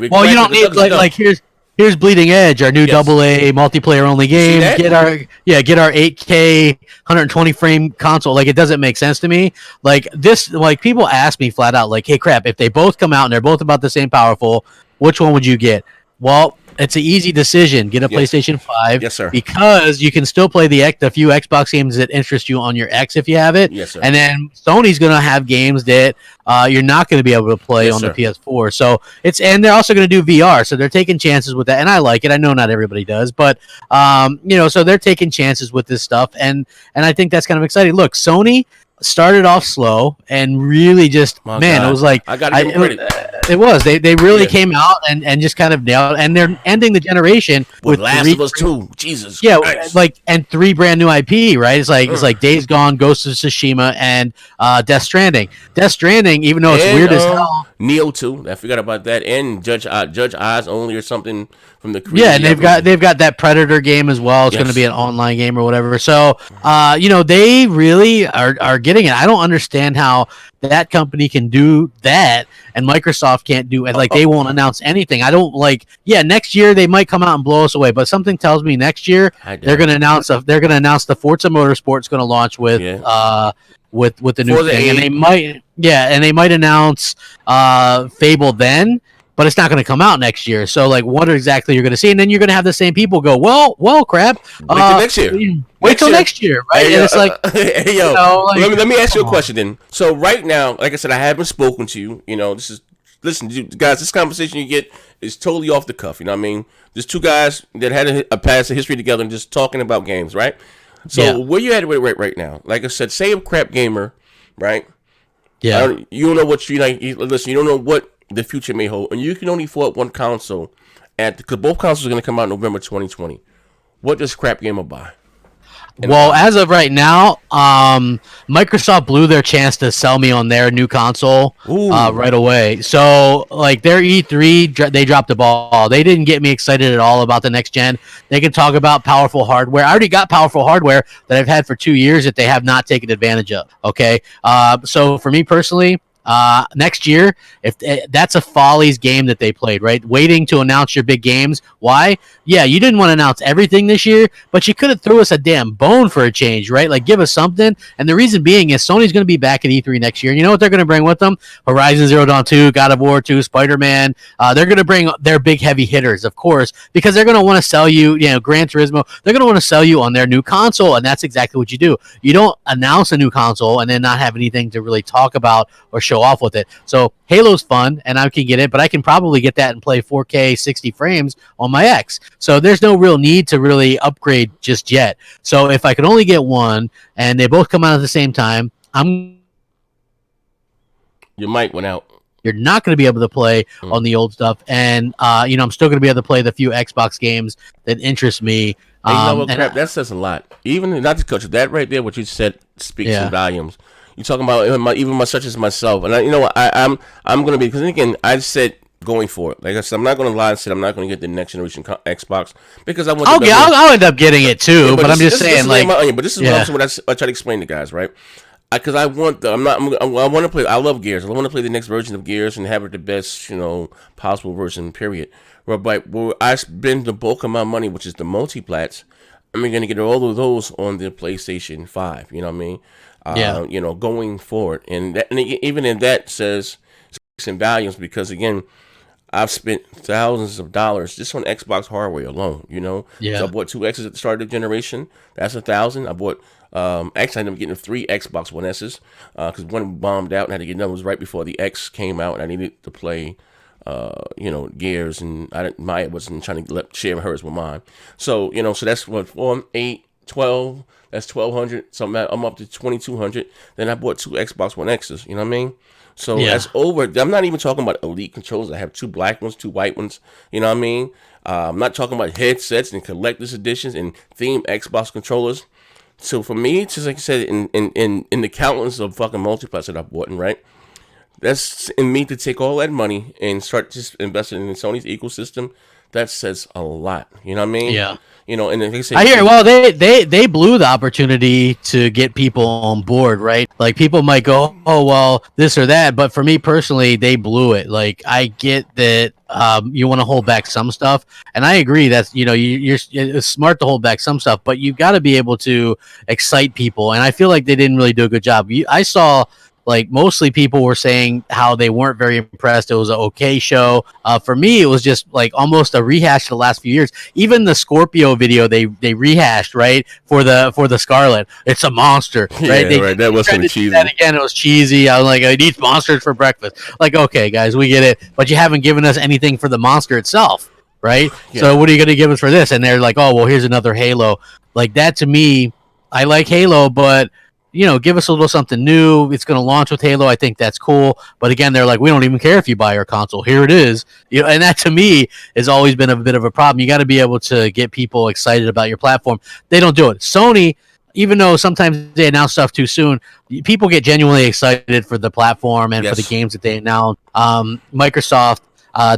Speaker 2: don't need Here's Bleeding Edge, our new AA multiplayer only game. Get our 8K 120 frame console. It doesn't make sense to me. People ask me flat out, hey, crap, if they both come out and they're both about the same powerful, which one would you get? Well, it's an easy decision. Get a PlayStation 5.
Speaker 1: Yes, sir.
Speaker 2: Because you can still play the few Xbox games that interest you on your X if you have it.
Speaker 1: Yes, sir.
Speaker 2: And then Sony's going to have games that you're not going to be able to play on the PS4. So and they're also going to do VR. So they're taking chances with that. And I like it. I know not everybody does, but so they're taking chances with this stuff. And I think that's kind of exciting. Look, Sony started off slow and really just, it was like,
Speaker 1: I got to give them credit.
Speaker 2: It was. They really came out and just kind of nailed it. And they're ending the generation with
Speaker 1: Last of Us 2. Jesus Christ.
Speaker 2: and 3 brand new IP, right? It's like Days Gone, Ghost of Tsushima, and Death Stranding. Death Stranding, even though it's weird as hell.
Speaker 1: Neo 2. I forgot about that. And Judge Eyes Only or something from the
Speaker 2: Yeah, and they've got that Predator game as well. It's going to be an online game or whatever. So, they really are getting it. I don't understand how that company can do that and Microsoft can't do it. Like, they won't announce anything. I don't next year they might come out and blow us away, but something tells me next year they're going to announce the Forza Motorsport's going to launch with the new thing, and they might announce Fable then. But it's not going to come out next year. So, what exactly you're going to see? And then you're going to have the same people go, well, crap.
Speaker 1: Wait till next year.
Speaker 2: Wait till next year, right?
Speaker 1: Hey,
Speaker 2: and it's like,
Speaker 1: let me ask you a question then. So, right now, like I said, I haven't spoken to you. Listen, guys, this conversation you get is totally off the cuff. You know what I mean? There's two guys that had a past history together and just talking about games, right? So, where you at right now? Like I said, say a Crapgamer, right?
Speaker 2: Yeah.
Speaker 1: You don't know what you like. Listen, you don't know what the future may hold, and you can only afford one console because both consoles are going to come out in November 2020. What does Crapgamer buy?
Speaker 2: Well, as of right now, Microsoft blew their chance to sell me on their new console right away. So, their E3, they dropped the ball. They didn't get me excited at all about the next gen. They can talk about powerful hardware. I already got powerful hardware that I've had for 2 years that they have not taken advantage of. Okay, so for me personally, next year, if that's a Follies game that they played, right? Waiting to announce your big games. Why? Yeah, you didn't want to announce everything this year, but you could have threw us a damn bone for a change, right? Like, give us something. And the reason being is Sony's going to be back at E3 next year. And you know what they're going to bring with them? Horizon Zero Dawn 2, God of War 2, Spider-Man. They're going to bring their big heavy hitters, of course, because they're going to want to sell you, Gran Turismo. They're going to want to sell you on their new console, and that's exactly what you do. You don't announce a new console and then not have anything to really talk about or show off with it. So Halo's fun, and I can get it, but I can probably get that and play 4K 60 frames on my X. So there's no real need to really upgrade just yet. So if I could only get one, and they both come out at the same time,
Speaker 1: your mic went out.
Speaker 2: You're not going to be able to play on the old stuff, and I'm still going to be able to play the few Xbox games that interest me.
Speaker 1: Hey, you know what, Crap? That says a lot. Even not to cut you, that right there, what you said speaks in volumes. You're talking about even such as myself, and I'm gonna be, because again, I said going for it. Like I said, I'm not gonna lie and say I'm not gonna get the next generation Xbox because I want.
Speaker 2: I'll end up getting it too, but I'm just saying,
Speaker 1: but this is what I try to explain to guys, right? Because I want I want to play. I love Gears. I want to play the next version of Gears and have it the best, possible version. Period. But where I spend the bulk of my money, which is the multiplats, I'm going to get all of those on the PlayStation 5. You know what I mean? Going forward, and even in that says in values, because again, I've spent thousands of dollars just on Xbox hardware alone. So I bought 2 X's at the start of the generation. That's $1,000. I bought actually I ended up getting 3 Xbox One S's because one bombed out and I had to get another. It was right before the X came out, and I needed to play Gears, and Maya wasn't trying to share hers with mine. So so that's what 4, 8, 12. That's $1,200. So I'm up to $2,200. Then I bought 2 Xbox One X's. You know what I mean? So that's over. I'm not even talking about elite controllers. I have 2 black ones, 2 white ones. You know what I mean? I'm not talking about headsets and collector's editions and themed Xbox controllers. So for me, just like I said, in the countless of fucking multiplats that I've bought, right? That's in me to take all that money and start just investing in Sony's ecosystem. That says a lot. You know what I mean?
Speaker 2: Yeah.
Speaker 1: And like I say,
Speaker 2: I hear. Well, they blew the opportunity to get people on board, right? Like, people might go, oh well, this or that, but for me personally, they blew it. Like, I get that you want to hold back some stuff, and I agree that it's smart to hold back some stuff, but you've got to be able to excite people, and I feel like they didn't really do a good job. I saw. Mostly people were saying how they weren't very impressed. It was an okay show. For me, it was just almost a rehash of the last few years. Even the Scorpio video they rehashed, right, for the Scarlett. It's a monster, right?
Speaker 1: Yeah, right. That was kind of cheesy.
Speaker 2: That again, it was cheesy. I was like, I eat monsters for breakfast. Okay, guys, we get it, but you haven't given us anything for the monster itself, right? Yeah. So what are you going to give us for this? And they're like, oh, well, here's another Halo. That to me, I like Halo, but give us a little something new. It's going to launch with Halo. I think that's cool. But again, they're like, we don't even care if you buy our console. Here it is. And that to me has always been a bit of a problem. You got to be able to get people excited about your platform. They don't do it. Sony, even though sometimes they announce stuff too soon, people get genuinely excited for the platform and for the games that they announce. Microsoft,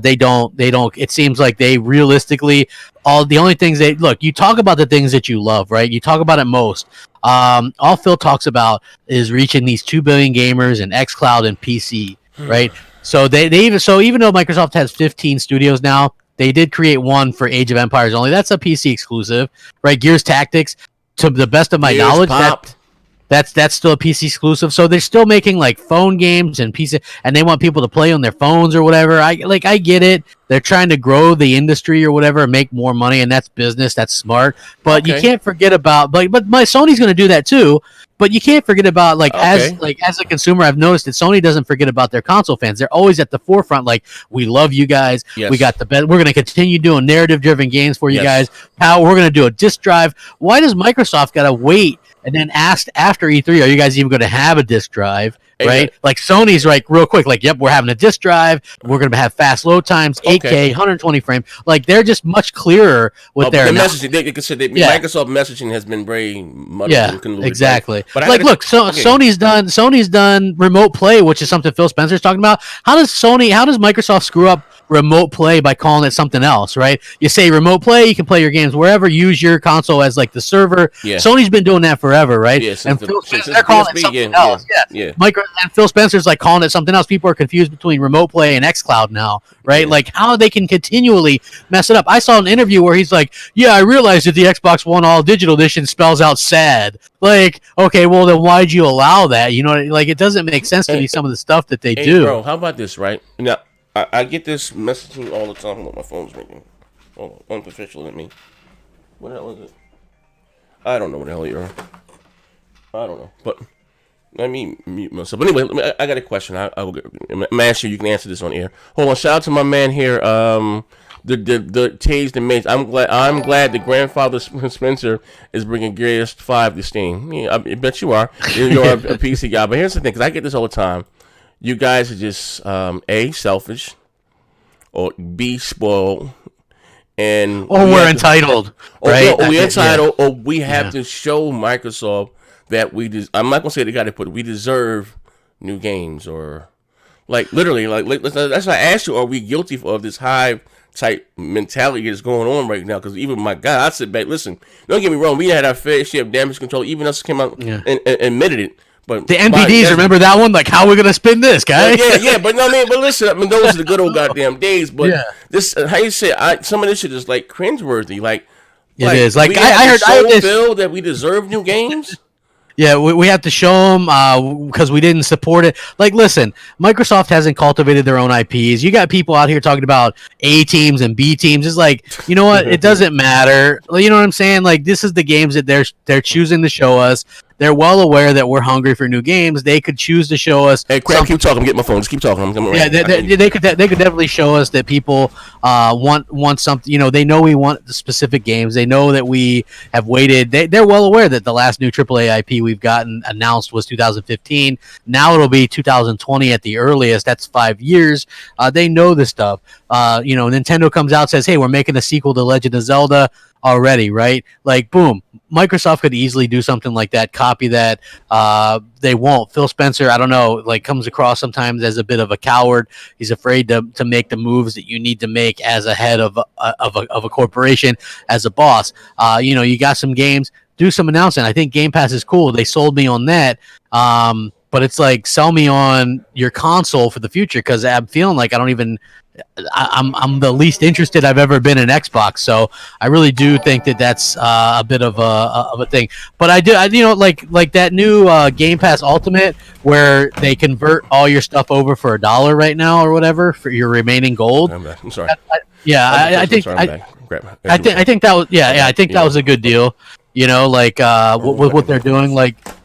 Speaker 2: they don't. It seems like they realistically, the only things you talk about the things that you love, right? You talk about it most. All Phil talks about is reaching these 2 billion gamers in xCloud and PC, right? So even though Microsoft has 15 studios now, they did create one for Age of Empires only. That's a PC exclusive, right? Gears Tactics, to the best of my knowledge, that's still a PC exclusive. So they're still making like phone games and PC, and they want people to play on their phones or whatever. I get it. They're trying to grow the industry or whatever and make more money, and that's business. That's smart. But you can't forget about but my Sony's going to do that too. But you can't forget about as a consumer, I've noticed that Sony doesn't forget about their console fans. They're always at the forefront. Like, we love you guys. Yes. We got the best. We're going to continue doing narrative-driven games for you guys. How we're going to do a disc drive. Why does Microsoft got to wait and then ask after E3, are you guys even going to have a disc drive? Right? Like Sony's real quick, yep, we're having a disc drive. We're going to have fast load times, 8K, 120 frames. Like, they're just much clearer with their
Speaker 1: messaging. Microsoft messaging has been very much
Speaker 2: exactly. Right? But Sony's done remote play, which is something Phil Spencer's talking about. How does Microsoft screw up remote play by calling it something else, right? You say remote play, you can play your games wherever, use your console as the server. Yeah. Sony's been doing that forever, right? Yeah, and Phil Spencer, they're calling it something else. And Phil Spencer's calling it something else. People are confused between remote play and xCloud now, right? Yeah. How they can continually mess it up. I saw an interview where he's like, yeah, I realized that the Xbox One All Digital Edition spells out sad. Okay, well then why'd you allow that? It doesn't make sense to me, some of the stuff that they do.
Speaker 1: Bro, how about this, right? Now, I get this messaging all the time. My phone's ringing. Oh, unprofessional at me. What the hell is it? I don't know what the hell you're. I don't know. But let me mute myself. But anyway, I got a question. I'm asking you can answer this on air. Hold on. Shout out to my man here. The Tage the Maze. I'm glad the grandfather Spencer is bringing Gears 5 to Steam. Yeah, I bet you are. You're a PC guy. But here's the thing, because I get this all the time. You guys are just A, selfish, or B, spoiled, and
Speaker 2: we're entitled, right?
Speaker 1: Or we're entitled, or we have to show Microsoft that I'm not gonna say they got to put. We deserve new games, or literally, that's why I asked you: are we guilty of this hive type mentality that's going on right now? Because even my guy, I sit back. Listen, don't get me wrong. We had our fair share of damage control. Even us came out and admitted it. But
Speaker 2: the NPDs, remember that one? How are we gonna spin this, guy?
Speaker 1: Yeah. But listen, those are the good old goddamn days. But this, how you say, some of this shit is cringeworthy.
Speaker 2: It is.
Speaker 1: I heard this feel that we deserve new games.
Speaker 2: Yeah, we have to show them because we didn't support it. Listen, Microsoft hasn't cultivated their own IPs. You got people out here talking about A teams and B teams. It's you know what? It doesn't matter. You know what I'm saying? This is the games that they're choosing to show us. They're well aware that we're hungry for new games. They could choose to show us.
Speaker 1: Hey, Crap, keep talking. Get my phone. Just keep talking.
Speaker 2: They could definitely show us that people want something. They know we want the specific games. They know that we have waited. They're well aware that the last new AAA IP we've gotten announced was 2015. Now it'll be 2020 at the earliest. That's 5 years. They know this stuff. Nintendo comes out, says, "Hey, we're making a sequel to Legend of Zelda." Already, right? Boom. Microsoft could easily do something like that, copy that. They won't. Phil Spencer, I don't know, comes across sometimes as a bit of a coward. He's afraid to make the moves that you need to make as a head of a corporation, as a boss. You got some games, do some announcing. I think Game Pass is cool. They sold me on that. But it's sell me on your console for the future, because I'm feeling I'm the least interested I've ever been in Xbox, so I really do think that that's a bit of a thing. But I do, that new Game Pass Ultimate, where they convert all your stuff over for $1 right now or whatever for your remaining gold.
Speaker 1: I'm sorry.
Speaker 2: I think that was a good deal. What they're doing,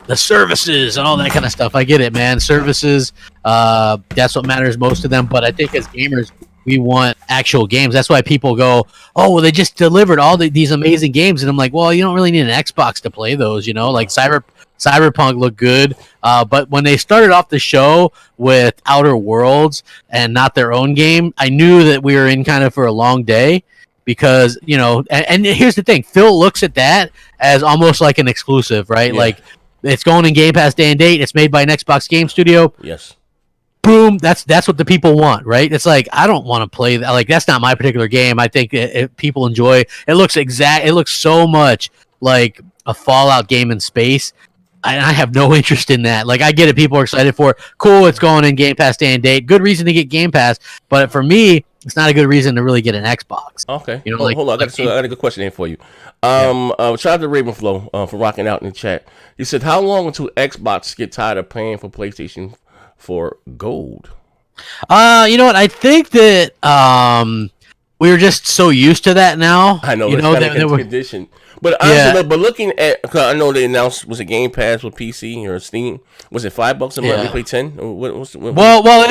Speaker 2: the services and all that kind of stuff. I get it, man. Services, that's what matters most to them. But I think as gamers, We want actual games. That's why people go, oh, well, they just delivered all these amazing games. And I'm like, well, you don't really need an Xbox to play those, you know? Like Cyberpunk looked good. But when they started off the show with Outer Worlds and not their own game, I knew that we were in kind of for a long day. Because, you know, and here's the thing, Phil looks at that as almost like an exclusive, right?
Speaker 1: Yeah.
Speaker 2: Like, it's going in Game Pass day and date. It's made by an Xbox game studio.
Speaker 1: Yes.
Speaker 2: Boom. That's what the people want, right? It's like, I don't want to play that. Like, that's not my particular game. I think people enjoy. It looks so much like a Fallout game in space. And I have no interest in that. Like, I get it. People are excited for it. Cool. It's going in Game Pass day and date. Good reason to get Game Pass. But for me, it's not a good reason to really get an Xbox.
Speaker 1: Okay.
Speaker 2: You know,
Speaker 1: hold on. I got a good question here for you. Shout out to Ravenflow for rocking out in the chat. He said, how long until Xbox get tired of paying for PlayStation for gold?
Speaker 2: You know what? I think that we were just so used to that now.
Speaker 1: I know,
Speaker 2: you
Speaker 1: it's
Speaker 2: know,
Speaker 1: kind of condition. But honestly, but looking at, cause I know they announced, was it Game Pass with PC or Steam? Was it $5 a month? We pay 10.
Speaker 2: Well,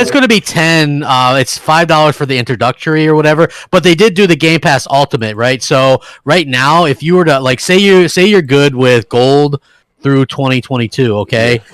Speaker 2: it's going to be 10. It's $5 for the introductory or whatever. But they did do the Game Pass Ultimate, right? So right now, if you were to like say you're good with gold through 2022, okay. Yeah.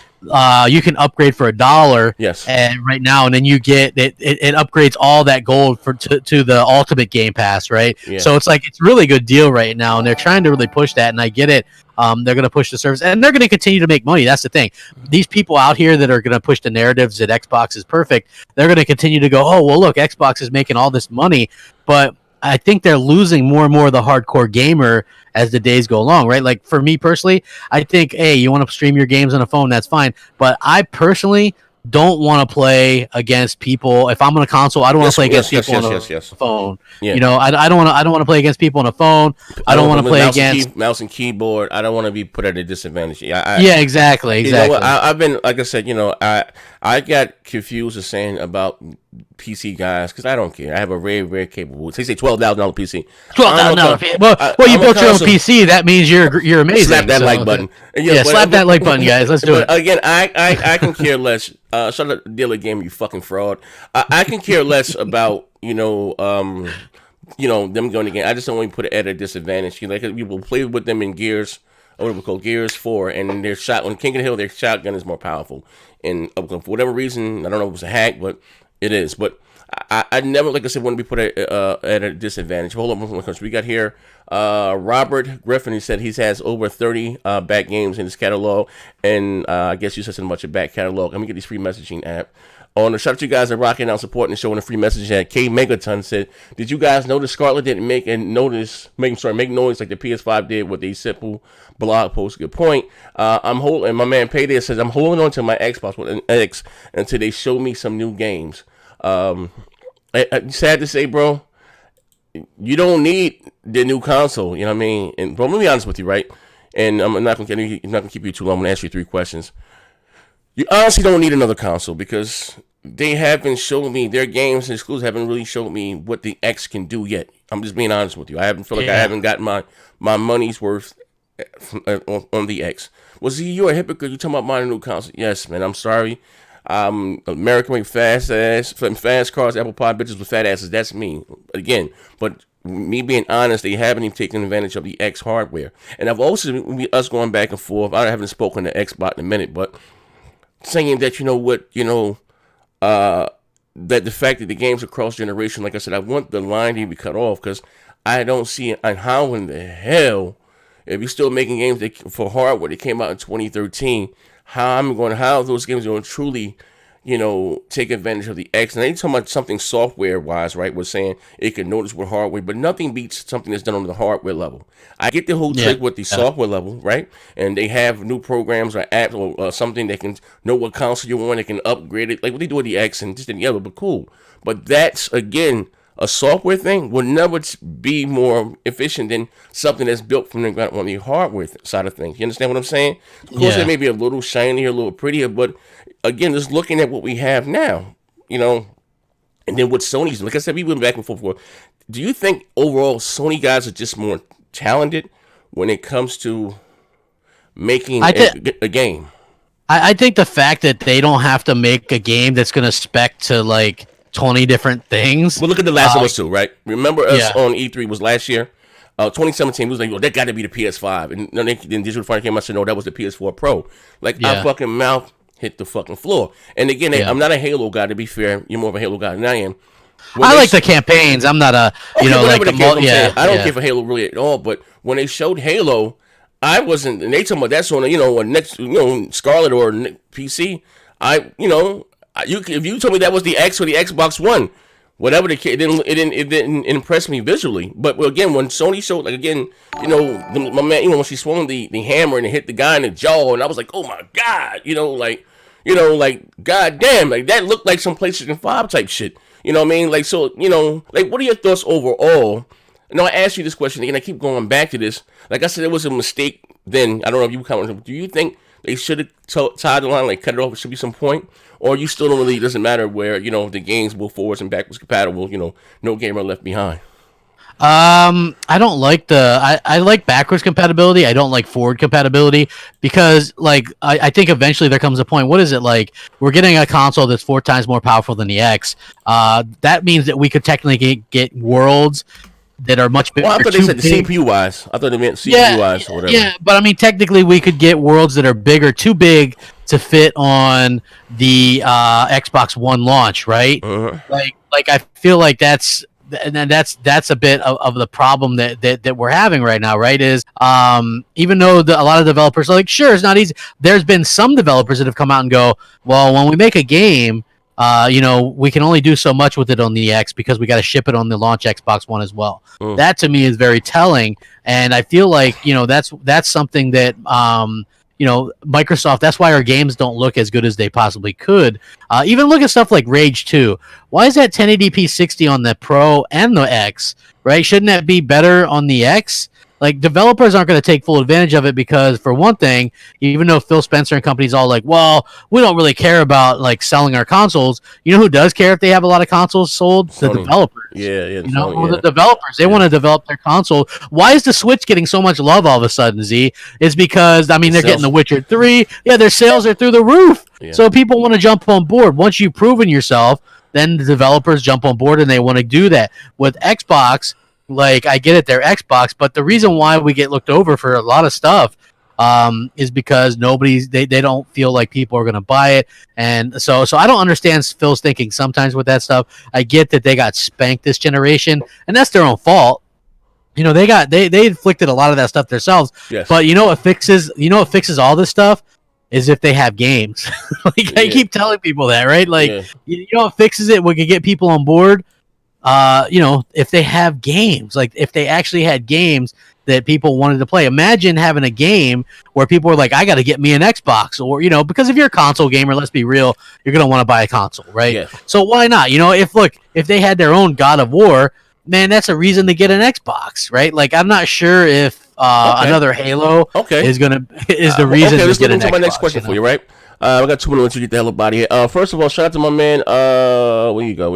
Speaker 2: You can upgrade for $1.
Speaker 1: Yes.
Speaker 2: And right now, and then you get it upgrades all that gold to the Ultimate Game Pass, right? Yeah. So it's like, it's a really good deal right now, and they're trying to really push that, and I get it. They're going to push the service, and they're going to continue to make money. That's the thing. These people out here that are going to push the narratives that Xbox is perfect, they're going to continue to go, oh, well, look, Xbox is making all this money, but I think they're losing more and more of the hardcore gamer as the days go along, right? Like, for me personally, I think, hey, you want to stream your games on a phone, that's fine. But I personally don't want to play against people. If I'm on a console, I don't want to play against people on a phone. Yeah. You know, I don't want to play against people on a phone. I don't want to play against
Speaker 1: mouse and keyboard. I don't want to be put at a disadvantage.
Speaker 2: Yeah, exactly.
Speaker 1: You know what? I've been, like I said, you know, I got confused with saying about PC guys because I don't care. I have a very, very capable. They say $12,000 PC.
Speaker 2: $12,000 PC. Well, you built your own PC. That means you're amazing.
Speaker 1: Slap that like button.
Speaker 2: Slap that like button, guys. Let's do it.
Speaker 1: Again, I can care less. Shut up, dealer game, you fucking fraud. I can care less about them going again. I just don't want to put it at a disadvantage. You know, like people play with them in Gears. Or what we call Gears 4, and their shot on King of the Hill, their shotgun is more powerful. And for whatever reason, I don't know if it was a hack, but it is. But I never, like I said, want to be put at a disadvantage. Hold on, we got here Robert Griffin. He said he has over 30 back games in his catalog, and I guess you said something about your back catalog. Let me get these free messaging app. On the shout out to you guys that rocking out, supporting the show in a free message at K Megaton said, did you guys notice Scarlett didn't make noise like the PS5 did with a simple blog post? Good point. And my man Payday says, I'm holding on to my Xbox with an X until they show me some new games. Sad to say, bro, you don't need the new console, you know what I mean? And bro, let me be honest with you, right? And I'm not gonna keep you too long. I'm gonna ask you 3 questions. You honestly don't need another console because they haven't shown me, their games and exclusives haven't really shown me what the X can do yet. I'm just being honest with you. I haven't I haven't gotten my money's worth on the X. Well, see, you're a hypocrite. You talking about buying a new console? Yes, man. I'm sorry. America make fast cars, apple pie bitches with fat asses. That's me. Again, but me being honest, they haven't even taken advantage of the X hardware. And I've also, us going back and forth, I haven't spoken to Xbox in a minute, but saying that, that the fact that the games are cross-generation, like I said, I want the line to be cut off because I don't see how in the hell, if you're still making games for hardware that came out in 2013, how those games are going to truly, take advantage of the X. And they talking about something software-wise, right? We're saying it can notice with hardware, but nothing beats something that's done on the hardware level. I get the whole trick with the software level, right? And they have new programs or apps or something that can know what console you want, they can upgrade it, like what they do with the X and just the other, but cool. But that's, again, a software thing will never be more efficient than something that's built from the ground on the hardware side of things. You understand what I'm saying? Of course, it may be a little shinier, a little prettier, but again, just looking at what we have now, and then what Sony's, like I said, we went back and forth. Do you think overall Sony guys are just more talented when it comes to making a game?
Speaker 2: I think the fact that they don't have to make a game that's going to spec to like 20 different things.
Speaker 1: Well, look at The Last of Us 2, right? Remember us
Speaker 2: Yeah.
Speaker 1: on E3 was last year? 2017, we was like, yo, that got to be the PS5. And then Digital Finally came out and said, no, that was the PS4 Pro. Like,
Speaker 2: Yeah.
Speaker 1: our fucking mouth hit the fucking floor. And again,
Speaker 2: Yeah.
Speaker 1: I'm not a Halo guy, to be fair. You're more of a Halo guy than I am.
Speaker 2: I like the campaigns. I'm not a, you know, like
Speaker 1: whatever
Speaker 2: the
Speaker 1: the case, I'm
Speaker 2: yeah.
Speaker 1: saying, I don't
Speaker 2: Yeah.
Speaker 1: care for Halo really at all, but when they showed Halo, I wasn't, and they talking about that's on, a next, Scarlett or PC. If you told me that was the X or the Xbox One, whatever the case, it didn't impress me visually. But again, when Sony showed, like again, my man, when she swung the hammer and it hit the guy in the jaw, and I was like, oh my god, like god damn, like that looked like some PlayStation 5 type shit. You know what I mean? Like so, like what are your thoughts overall? I asked you this question again. I keep going back to this. Like I said, it was a mistake. Then I don't know if you comment. Do you think they should have tied the line, like cut it off? It should be some point, or you still don't really? It doesn't matter where the games will forwards and backwards compatible. No gamer left behind.
Speaker 2: I don't like I like backwards compatibility. I don't like forward compatibility because like I think eventually there comes a point. What is it like? We're getting a console that's 4 times more powerful than the X. That means that we could technically get worlds that are much bigger.
Speaker 1: Well, I thought they said the CPU wise. I thought they meant CPU wise or whatever.
Speaker 2: Yeah, but I mean technically we could get worlds that are bigger, too big to fit on the Xbox One launch, right?
Speaker 1: Uh-huh.
Speaker 2: Like I feel like that's a bit of the problem that we're having right now, right? Is even though a lot of developers are like, sure, it's not easy. There's been some developers that have come out and go, well, when we make a game, we can only do so much with it on the X because we got to ship it on the launch Xbox One as well. That to me is very telling, and I feel like that's something that Microsoft, that's why our games don't look as good as they possibly could. Even look at stuff like Rage 2. Why is that 1080p 60 on the Pro and the X, right? Shouldn't that be better on the X? Like, developers aren't going to take full advantage of it because, for one thing, even though Phil Spencer and company's all like, well, we don't really care about, like, selling our consoles. You know who does care if they have a lot of consoles sold? The developers.
Speaker 1: Yeah.
Speaker 2: The developers. They want to develop their console. Why is the Switch getting so much love all of a sudden, Z? It's because, they're getting The Witcher 3. Yeah, their sales are through the roof. Yeah. So people want to jump on board. Once you've proven yourself, then the developers jump on board and they want to do that. With Xbox, like, I get it, they're Xbox, but the reason why we get looked over for a lot of stuff is because they don't feel like people are going to buy it. And so I don't understand Phil's thinking sometimes with that stuff. I get that they got spanked this generation, and that's their own fault. They inflicted a lot of that stuff themselves.
Speaker 1: Yes.
Speaker 2: But what fixes all this stuff is if they have games. I keep telling people that, right? Like, what fixes it? We can get people on board. If they have games, like if they actually had games that people wanted to play. Imagine having a game where people are like, I got to get me an Xbox, or, because if you're a console gamer, let's be real, you're going to want to buy a console, right? Yeah. So why not? If they had their own God of War, man, that's a reason to get an Xbox, right? Like, I'm not sure if another Halo is the reason to get an Xbox.
Speaker 1: My next question for you, right? I got 2 minutes to get the hell up out of here. First of all, shout out to my man. Where you go?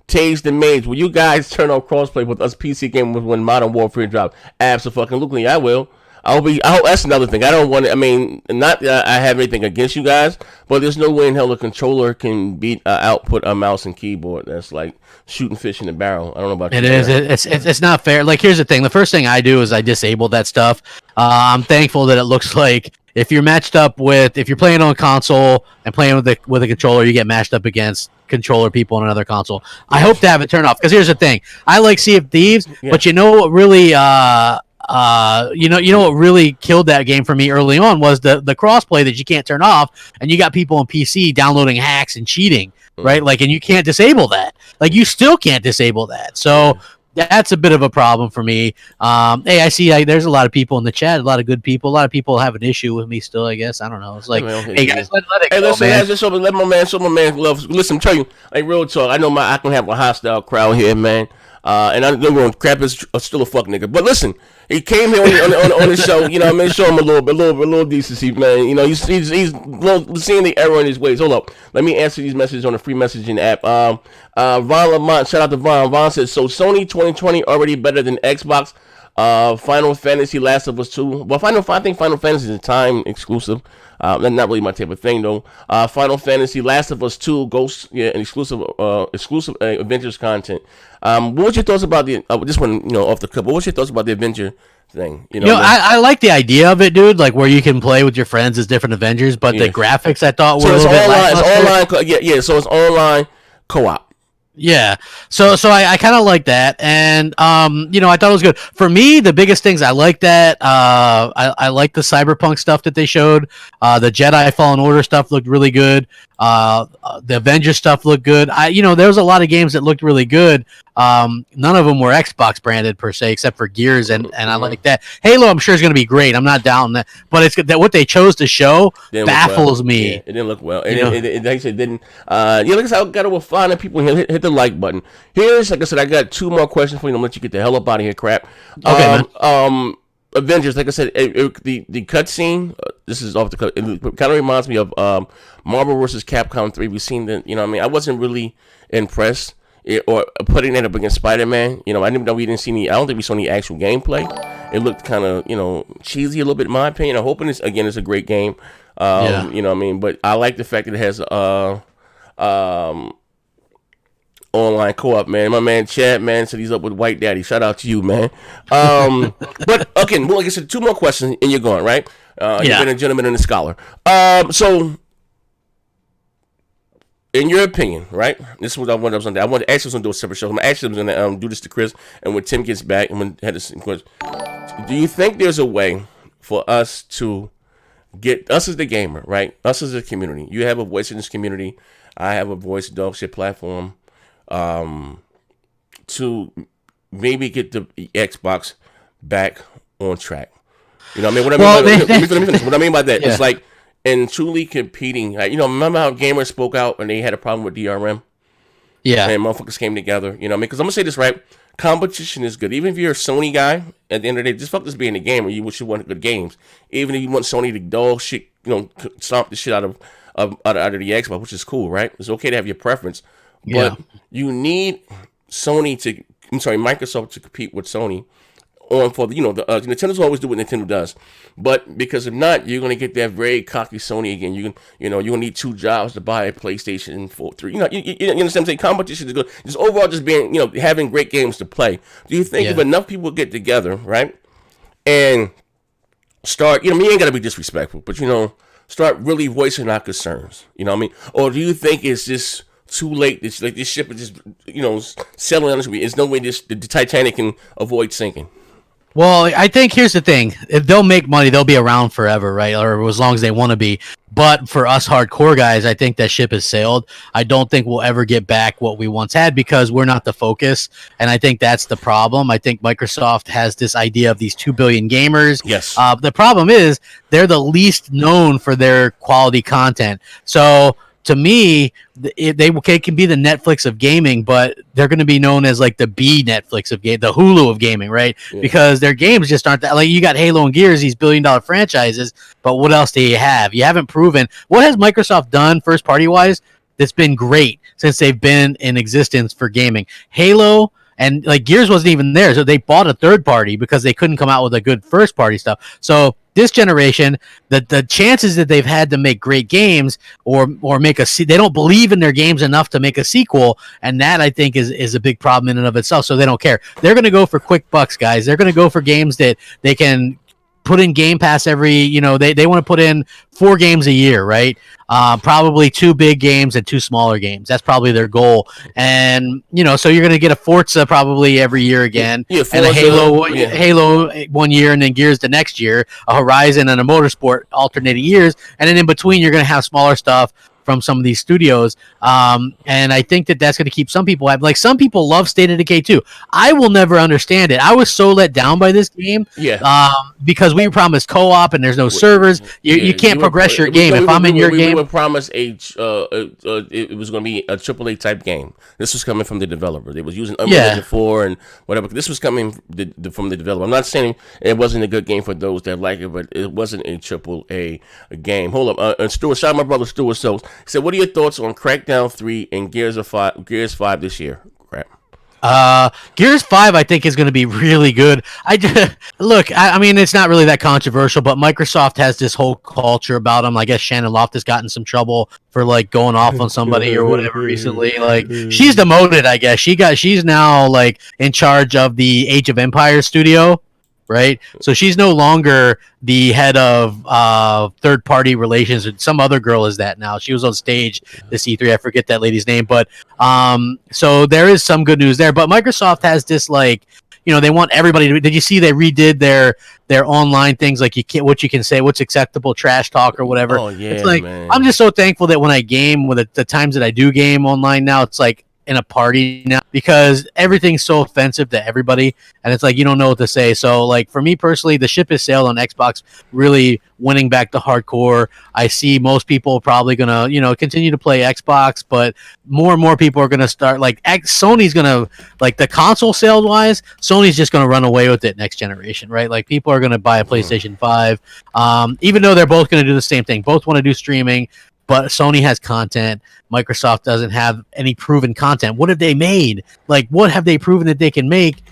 Speaker 1: Taze the Mage. Will you guys turn on crossplay with us PC gamers when Modern Warfare drops? Absolutely, I will. I hope that's another thing. I don't want to. I mean, not that I have anything against you guys, but there's no way in hell a controller can output a mouse and keyboard. That's like shooting fish in a barrel. I don't know about
Speaker 2: it. It's not fair. Like, here's the thing. The first thing I do is I disable that stuff. I'm thankful that it looks like if you're playing on console and playing with a controller, you get matched up against controller people on another console. I hope to have it turned off, because here's the thing. I like Sea of Thieves, but you know what really what really killed that game for me early on was the crossplay that you can't turn off, and you got people on PC downloading hacks and cheating, right? Like, and you can't disable that. Like, you still can't disable that. So that's a bit of a problem for me. Hey, I see there's a lot of people in the chat, a lot of good people. A lot of people have an issue with me still, I guess. I don't know. It's like, hey guys, let it go,
Speaker 1: listen,
Speaker 2: man.
Speaker 1: Just let my man love. Listen, I'm telling you, like, real talk. I know I can have a hostile crowd here, man. And I know Crap is still a fuck nigga. But listen, he came here on the show, show him a little decency, man. He's seeing the error in his ways. Hold up. Let me answer these messages on the free messaging app. Von Lamont, shout out to Von. Von says, so Sony 2020 already better than Xbox? Final Fantasy, Last of Us 2. Well, I think Final Fantasy is a time exclusive. That's not really my type of thing though. Final Fantasy, Last of Us 2, Ghost, yeah, and exclusive Avengers content. What was your thoughts about the this one? You know, off the cup. What was your thoughts about the Avenger thing? You know,
Speaker 2: I like the idea of it, dude. Like where you can play with your friends as different Avengers, but the graphics I thought were a little bit lackluster.
Speaker 1: It's online. Yeah. So it's online co-op.
Speaker 2: Yeah, so I kind of like that, and I thought it was good. For me, the biggest things I like that I like the cyberpunk stuff that they showed. The Jedi Fallen Order stuff looked really good. The Avengers stuff looked good. There was a lot of games that looked really good. None of them were Xbox branded per se, except for Gears, and I like that. Halo, I'm sure is going to be great. I'm not doubting that, but it's that what they chose to show baffles me.
Speaker 1: Yeah, it didn't look well. It actually didn't. Like I said, I got to find people here. Hit the like button. Here's, like I said, I got 2 more questions for you. I'm gonna let you get the hell up out of here, crap.
Speaker 2: Okay,
Speaker 1: man. Avengers, like I said, the cutscene. This is off the cut. It kind of reminds me of Marvel vs. Capcom 3. We've seen that. You know what I mean? I wasn't really impressed. Or putting it up against Spider-Man. You know, I didn't know we didn't see any. I don't think we saw any actual gameplay. It looked kind of, cheesy a little bit in my opinion. I'm hoping it's a great game. You know what I mean? But I like the fact that it has online co-op, man. My man Chad, man, said he's up with White Daddy. Shout out to you, man. But okay, well, like I said, 2 more questions and you're going, right? You've been a gentleman and a scholar. So in your opinion, right? This is what I wanted to do. I wanted to actually do a separate show. I'm actually going to do this to Chris, and when Tim gets back, I'm going to have this question. Do you think there's a way for us to get us as the gamer, right? Us as a community. You have a voice in this community. I have a voice, dog shit platform. To maybe get the Xbox back on track. You know what I mean? Let me finish. What I mean by that, it's like, and truly competing. Remember how gamers spoke out when they had a problem with DRM?
Speaker 2: Yeah.
Speaker 1: And motherfuckers came together. You know what I mean? Because I'm going to say this, right? Competition is good. Even if you're a Sony guy, at the end of the day, just fuck this being a gamer. You wish you wanted good games. Even if you want Sony to dog shit, stomp the shit out of the Xbox, which is cool, right? It's okay to have your preference. But you need Microsoft to compete with Sony for Nintendo's always do what Nintendo does, but because if not, you're gonna get that very cocky Sony again. You're gonna need 2 jobs to buy a PlayStation 4, 3. You understand what I'm saying? Competition is good. Just overall, just being having great games to play. Do you think if enough people get together, right, and start, we ain't gotta be disrespectful, but start really voicing our concerns. You know what I mean? Or do you think it's just too late? It's like this ship is just sailing on this. There's no way the Titanic can avoid sinking.
Speaker 2: Well, I think here's the thing. If they'll make money, they'll be around forever, right? Or as long as they want to be. But for us hardcore guys, I think that ship has sailed. I don't think we'll ever get back what we once had because we're not the focus. And I think that's the problem. I think Microsoft has this idea of these 2 billion gamers.
Speaker 1: Yes.
Speaker 2: The problem is they're the least known for their quality content. So to me, they can be the Netflix of gaming, but they're going to be known as like the B Netflix of game, the Hulu of gaming, right? Yeah. Because their games just aren't that. Like you got Halo and Gears, these billion-dollar franchises, but what else do you have? You haven't proven. What has Microsoft done first party wise that's been great since they've been in existence for gaming? Halo. And like Gears wasn't even there, so they bought a third party because they couldn't come out with a good first party stuff. So this generation, the chances that they've had to make great games or make they don't believe in their games enough to make a sequel, and that I think is a big problem in and of itself. So they don't care. They're going to go for quick bucks, guys. They're going to go for games that they can put in Game Pass every. They want to put in 4 games a year, right? Probably 2 big games and 2 smaller games. That's probably their goal. And, so you're going to get a Forza probably every year again. Yeah, and a Halo 1 year and then Gears the next year, a Horizon and a Motorsport alternating years. And then in between, you're going to have smaller stuff from some of these studios. And I think that's going to keep some people happy. Like some people love State of Decay too. I will never understand it. I was so let down by this game. Because we were promised co-op and there's no servers. You can't progress your game. If I'm in your game,
Speaker 1: we were promised it was going to be a AAA type game. This was coming from the developer. They was using Unreal Engine 4 and whatever. This was coming from the developer. I'm not saying it wasn't a good game for those that like it, but it wasn't a AAA game. Hold up, and Stuart, shout out my brother Stuart Sills. He said, "What are your thoughts on Crackdown 3 and Gears 5 this year?" Crap.
Speaker 2: Gears 5, I think, is going to be really good. I mean, it's not really that controversial, but Microsoft has this whole culture about them. I guess Shannon Loftus got in some trouble for like going off on somebody or whatever recently. Like, she's demoted, I guess. She's now like in charge of the Age of Empires studio, right? So she's no longer the head of third party relations. Some other girl is that now. She was on stage this E3. I forget that lady's name, but so there is some good news there. But Microsoft has this like, they want everybody to. Did you see they redid their online things, like what you can say, what's acceptable trash talk or whatever?
Speaker 1: Oh yeah,
Speaker 2: it's like,
Speaker 1: man.
Speaker 2: I'm just so thankful that when I game, with the times that I do game online now, it's like in a party now, because everything's so offensive to everybody, and it's like you don't know what to say. So like for me personally, the ship has sailed on Xbox, really winning back the hardcore. I see most people probably gonna continue to play Xbox, but more and more people are gonna start like Sony's gonna, like, the console sales wise, Sony's just gonna run away with it next generation, right? Like people are gonna buy a PlayStation 5, even though they're both gonna do the same thing. Both want to do streaming, but Sony has content. Microsoft doesn't have any proven content. What have they made? Like, what have they proven that they can make?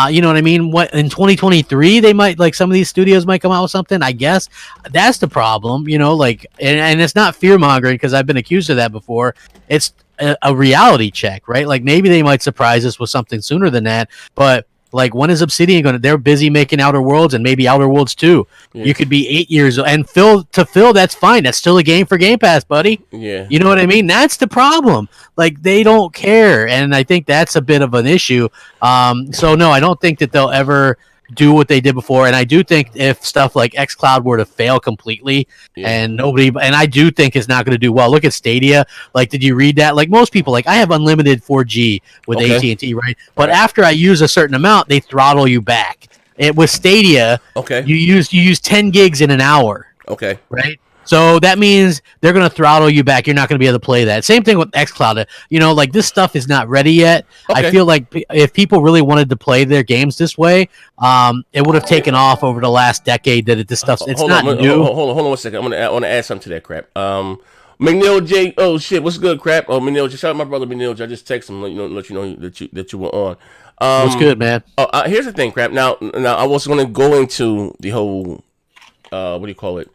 Speaker 2: You know what I mean? What, in 2023 they might, like, some of these studios might come out with something. I guess that's the problem. Like, and it's not fear mongering, because I've been accused of that before. It's a reality check, right? Like maybe they might surprise us with something sooner than that, but. Like, when is Obsidian going to... They're busy making Outer Worlds and maybe Outer Worlds 2. Yeah. You could be 8 years... And Phil, that's fine. That's still a game for Game Pass, buddy.
Speaker 1: Yeah.
Speaker 2: You know what I mean? That's the problem. Like, they don't care. And I think that's a bit of an issue. So, no, I don't think that they'll ever do what they did before. And I do think if stuff like xCloud were to fail completely, and I do think it's not going to do well. Look at Stadia. Like, did you read that? Like, most people, like, I have unlimited 4G with AT&T, right? But after I use a certain amount, they throttle you back. With Stadia, you use 10 gigs in an hour.
Speaker 1: Okay.
Speaker 2: Right? So that means they're going to throttle you back. You're not going to be able to play that. Same thing with xCloud. Like, this stuff is not ready yet. I feel like if people really wanted to play their games this way, it would have taken off over the last decade. This stuff, it's not new.
Speaker 1: Hold on 1 second. I want to add something to that crap. McNeil J. Oh shit, what's good, crap? Oh, McNeil J. Shout out my brother McNeil J. I just texted him, let you know that you were on.
Speaker 2: What's good, man?
Speaker 1: Here's the thing, crap. Now I was going to go into the whole what do you call it?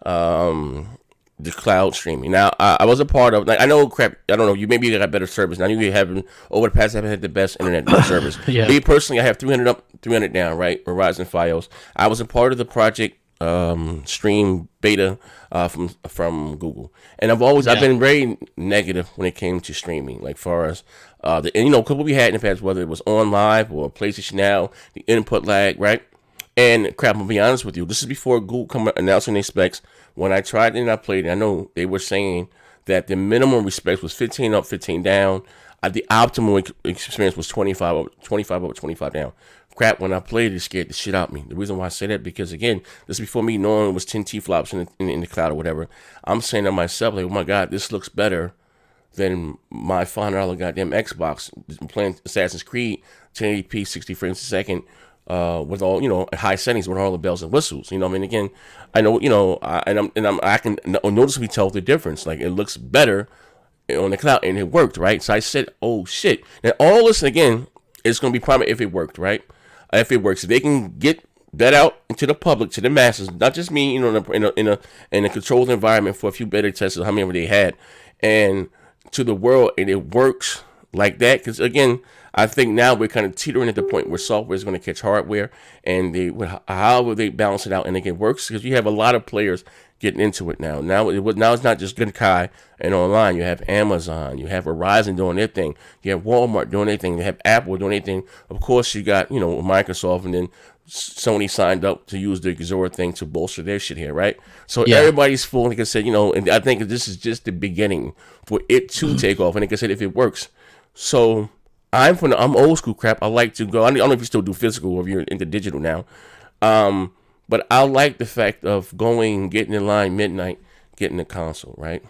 Speaker 1: The cloud streaming. Now, I was a part of, like, I know, crap, I don't know, you maybe got better service. Now, you haven't, over the past, I haven't had the best internet service.
Speaker 2: Yeah.
Speaker 1: Me, personally, I have 300 up, 300 down, right? Verizon Fios. I was a part of the project stream beta from Google. And I've been very negative when it came to streaming, like, far as, what we had in the past, whether it was on live or PlayStation Now, the input lag, right? And crap, I'm gonna be honest with you. This is before Google come announcing their specs. When I tried it and I played it, I know they were saying that the minimum respect was 15 up, 15 down. The optimal experience was 25 up, 25 down. Crap, when I played it scared the shit out of me. The reason why I say that, because again, this is before me knowing it was 10 T-flops in the cloud or whatever. I'm saying to myself, like, oh my God, this looks better than my $500 goddamn Xbox playing Assassin's Creed 1080p 60 frames a second. With all, high settings with all the bells and whistles, I mean, again, I know, I can noticeably tell the difference. Like, it looks better on the cloud, and it worked, right? So I said, oh shit. Now all this, again, is going to be primary if it worked, right? If it works, if they can get that out into the public, to the masses, not just me, in a controlled environment for a few beta tests, how many they had, and to the world, and it works like that, because again, I think now we're kind of teetering at the point where software is going to catch hardware, and how will they balance it out and it works? Because you have a lot of players getting into it now. Now it's not just Genkai and online. You have Amazon, you have Verizon doing their thing, you have Walmart doing their thing, you have Apple doing their thing. Of course, you got Microsoft, and then Sony signed up to use the Xora thing to bolster their shit here, right? So everybody's full. Like I said, and I think this is just the beginning for it to take off. And like I said, if it works, so. I'm old school crap. I like to go. I don't know if you still do physical or if you're into digital now. But I like the fact of going, getting in line midnight, getting the console, right?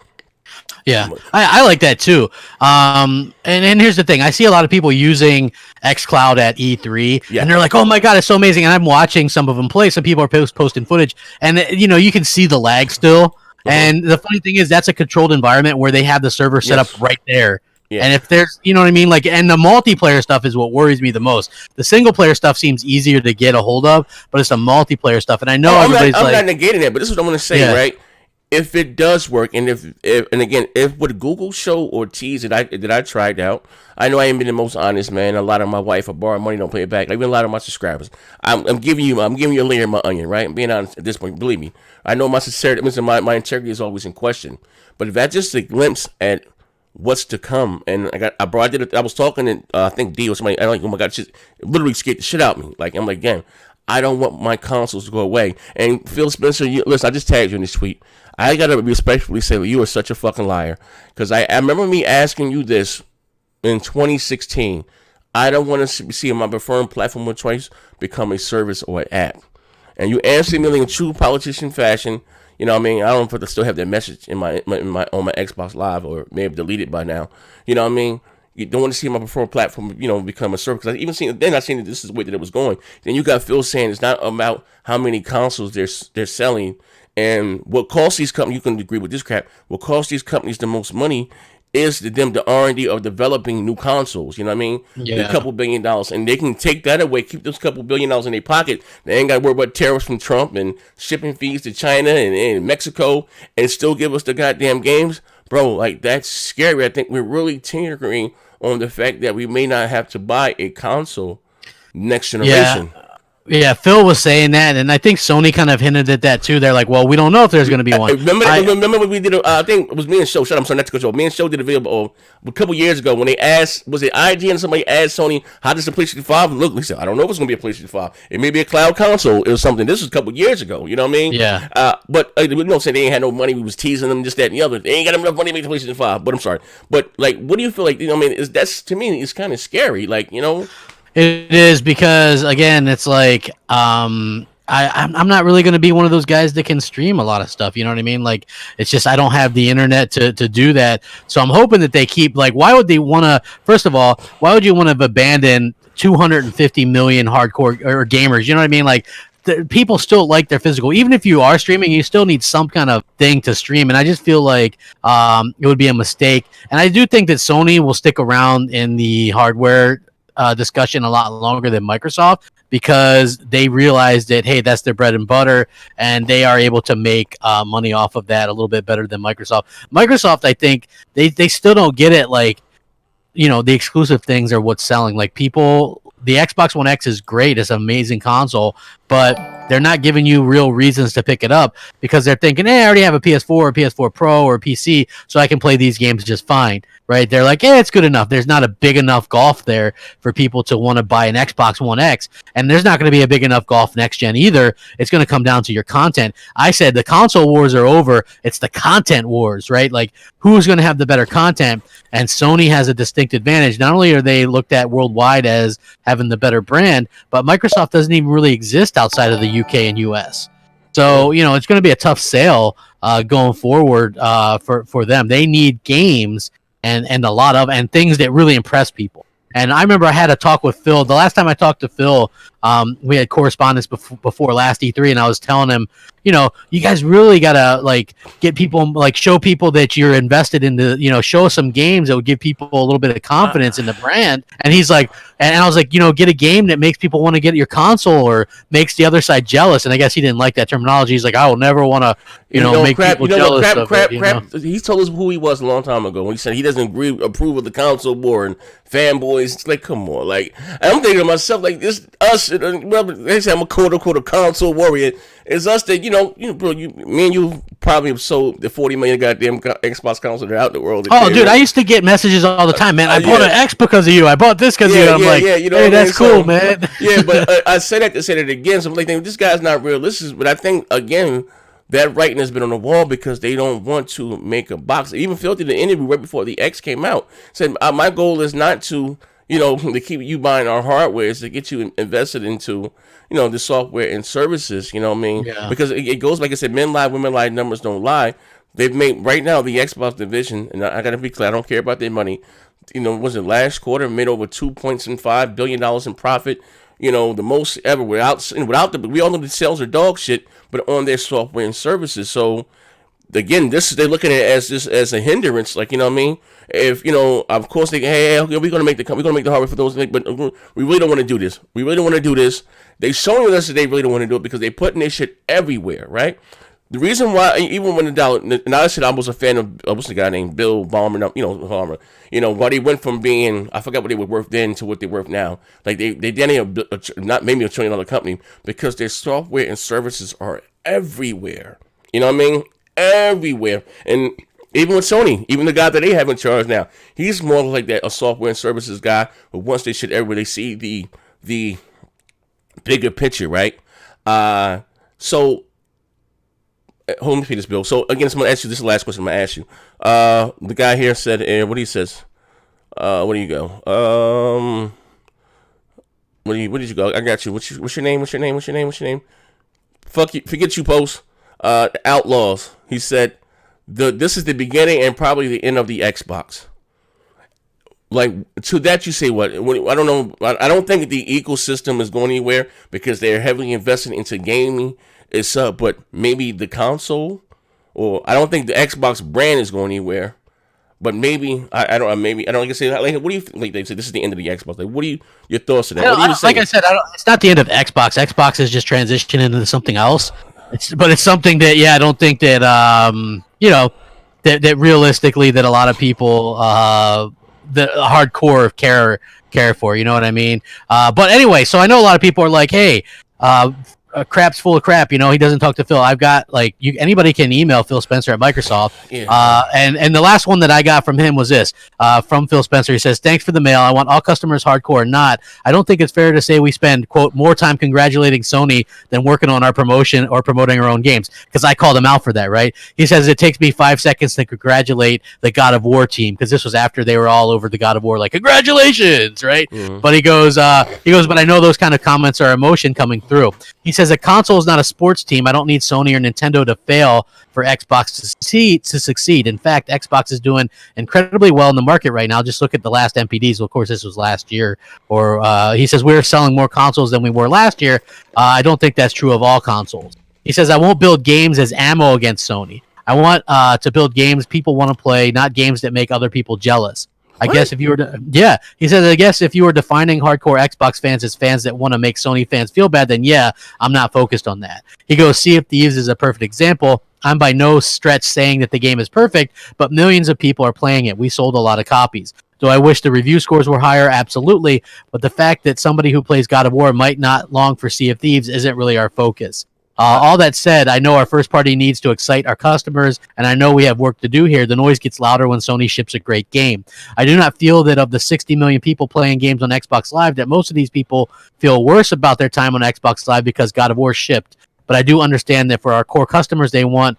Speaker 2: Yeah, I like that too. And here's the thing. I see a lot of people using xCloud at E3, and they're like, oh my God, it's so amazing. And I'm watching some of them play. Some people are posting footage, and you can see the lag still. And the funny thing is, that's a controlled environment where they have the server set up right there.
Speaker 1: Yeah.
Speaker 2: And if there's, you know what I mean, like, and the multiplayer stuff is what worries me the most. The single player stuff seems easier to get a hold of, but it's the multiplayer stuff. And I know everybody's
Speaker 1: I'm
Speaker 2: like,
Speaker 1: not negating that, but this is what I'm going to say,
Speaker 2: yeah,
Speaker 1: right? If it does work, and if and again, if what Google show or tease that I tried out, I know I ain't been the most honest man. A lot of my wife, I borrow money, don't pay it back. Even a lot of my subscribers, I'm giving you a layer of my onion, right? I'm being honest at this point. Believe me, I know my sincerity, my integrity is always in question. But if that's just a glimpse at what's to come, and I was talking to I think D or somebody. I'm like, oh my god, shit, it literally scared the shit out of me. Like I'm like, damn, I don't want my consoles to go away. And Phil Spencer, listen, I just tagged you in this tweet. I gotta respectfully say that you are such a fucking liar. Because I remember me asking you this in 2016. I don't want to see my preferred platform of choice become a service or an app. And you answered me in true politician fashion. You know what I mean? I don't know if I still have that message in my on my Xbox Live, or maybe deleted by now. You know what I mean? You don't want to see my preferred platform, become a service. Because I seen that this is the way that it was going. Then you got Phil saying it's not about how many consoles they're selling, and what costs these companies. You can agree with this crap. What costs these companies the most money is the R&D of developing new consoles. You know what I mean?
Speaker 2: yeah.
Speaker 1: A couple $1 billion, and they can take that away, keep those couple $1 billion in their pocket. They ain't got to worry about tariffs from Trump and shipping fees to China and Mexico, and still give us the goddamn games, bro. Like that's scary. I think we're really tinkering on the fact that we may not have to buy a console next generation.
Speaker 2: Yeah. Yeah, Phil was saying that, and I think Sony kind of hinted at that too. They're like, "Well, we don't know if there's going to be one."
Speaker 1: Remember when we did? I think it was me and Show. Shut up, I'm sorry, not to control. Me and Show did a video a couple years ago when they asked, was it IG and somebody asked Sony, "How does the PlayStation 5 look?" We said, "I don't know if it's going to be a PlayStation 5. It may be a cloud console or something." This was a couple years ago. You know what I mean?
Speaker 2: Yeah.
Speaker 1: But we don't say they ain't had no money. We was teasing them, just that and the other. They ain't got enough money to make the PlayStation 5. But I'm sorry. But like, what do you feel like? You know what I mean? That's to me, it's kind of scary. Like, you know.
Speaker 2: It is because again, it's like I'm not really going to be one of those guys that can stream a lot of stuff. You know what I mean? Like it's just I don't have the internet to do that. So I'm hoping that they keep like. Why would they want to? First of all, why would you want to abandon 250 million hardcore or gamers? You know what I mean? Like people still like their physical. Even if you are streaming, you still need some kind of thing to stream. And I just feel like it would be a mistake. And I do think that Sony will stick around in the hardware discussion a lot longer than Microsoft because they realized that, hey, that's their bread and butter, and they are able to make money off of that a little bit better than Microsoft. Microsoft, I think, they still don't get it. Like, the exclusive things are what's selling. Like people, the Xbox One X is great. It's an amazing console, but they're not giving you real reasons to pick it up because they're thinking, hey, I already have a PS4 or PS4 Pro or a PC, so I can play these games just fine. Right? They're like, it's good enough. There's not a big enough golf there for people to want to buy an Xbox One X. And there's not going to be a big enough golf next gen either. It's going to come down to your content. I said the console wars are over. It's the content wars, right? Like, who's going to have the better content? And Sony has a distinct advantage. Not only are they looked at worldwide as having the better brand, but Microsoft doesn't even really exist outside of the UK and US. So, it's going to be a tough sale going forward for them. They need games and a lot of and things that really impress people. And I remember I had a talk with Phil. The last time I talked to Phil, we had correspondence before last E3, and I was telling him, you guys really gotta like get people, like show people that you're invested in the, show some games that would give people a little bit of confidence in the brand. And he's like, and I was like, get a game that makes people want to get your console or makes the other side jealous. And I guess he didn't like that terminology. He's like, I will never want to, make people jealous of it.
Speaker 1: He told us who he was a long time ago when he said he doesn't approve of the console war and fanboys. It's like, come on, like I'm thinking to myself, like this us. Well, they say I'm a quote unquote a console warrior. It's us that bro. Me and you probably have sold the 40 million goddamn Xbox consoles that are out in the world.
Speaker 2: Oh, dude, I used to get messages all the time, man. I bought an X because of you. I bought this because of you. I'm like, hey, that's cool, man.
Speaker 1: Yeah, but I say that to say that again. So I'm like, this guy's not realistic. But I think again, that writing has been on the wall because they don't want to make a box. Even Phil did an interview right before the X came out. Said my goal is not to to keep you buying our hardware, is to get you invested into the software and services. You know what I mean?
Speaker 2: Yeah.
Speaker 1: Because it goes like I said, men lie, women lie, numbers don't lie. They've made right now the Xbox division, and I gotta be clear, I don't care about their money. Was it last quarter made over $2.5 billion in profit? The most ever without we all know the sales are dog shit, but on their software and services. So again, they're looking at it as this as a hindrance, like, you know what I mean? If of course they, hey, okay, we're gonna make the hardware for those things, but we really don't want to do this. We really don't want to do this. They showing us that they really don't want to do it because they putting their shit everywhere, right? The reason why, even when the dollar, and I said I was a fan of, what's the guy named Bill Ballmer, Ballmer, why they went from being, I forgot what they were worth then to what they're worth now. Like they then not maybe $1 trillion company because their software and services are everywhere. You know what I mean? Everywhere. And even with Sony, even the guy that they have in charge now, he's more like that, a software and services guy who wants this shit everywhere. They see the bigger picture, right? So hold me for this, Bill. So again, I'm gonna ask you. This is the last question I'm gonna ask you. The guy here said, what he says. Where do you go? Where did you go? I got you. What's your name? What's your name? Fuck you. Forget you, post. Outlaws. He said, this is the beginning and probably the end of the Xbox. Like, to that you say what? I don't know. I don't think the ecosystem is going anywhere because they're heavily invested into gaming. It's but maybe the console, or I don't think the Xbox brand is going anywhere. But maybe I don't like I say, like, what do you think? Like they say this is the end of the Xbox. Like, what are your thoughts on that? What do you
Speaker 2: like I said, it's not the end of Xbox. Xbox is just transitioning into something else. But it's something that I don't think that that realistically that a lot of people the hardcore care for. You know what I mean? But anyway, so I know a lot of people are like, hey. Crap's full of crap. He doesn't talk to Phil. I've got anybody can email Phil Spencer at Microsoft. Yeah. And the last one that I got from him was this from Phil Spencer. He says, "Thanks for the mail. I want all customers hardcore or not. I don't think it's fair to say we spend quote more time congratulating Sony than working on our promotion or promoting our own games because I called him out for that. Right? He says it takes me 5 seconds to congratulate the God of War team because this was after they were all over the God of War like congratulations, right? Mm-hmm. But he goes, but I know those kind of comments are emotion coming through. He says a console is not a sports team. I don't need Sony or Nintendo to fail for Xbox to succeed. In fact, Xbox is doing incredibly well in the market right now. Just look at the last MPDs. Well, of course, this was last year. Or he says we're selling more consoles than we were last year. I don't think that's true of all consoles. He says I won't build games as ammo against Sony. I want to build games people want to play, not games that make other people jealous. I guess if you were he says, I guess if you were defining hardcore Xbox fans as fans that want to make Sony fans feel bad, then I'm not focused on that. He goes, Sea of Thieves is a perfect example. I'm by no stretch saying that the game is perfect, but millions of people are playing it. We sold a lot of copies. Do I wish the review scores were higher? Absolutely. But the fact that somebody who plays God of War might not long for Sea of Thieves isn't really our focus. All that said, I know our first party needs to excite our customers, and I know we have work to do here. The noise gets louder when Sony ships a great game. I do not feel that of the 60 million people playing games on Xbox Live, that most of these people feel worse about their time on Xbox Live because God of War shipped. But I do understand that for our core customers, they want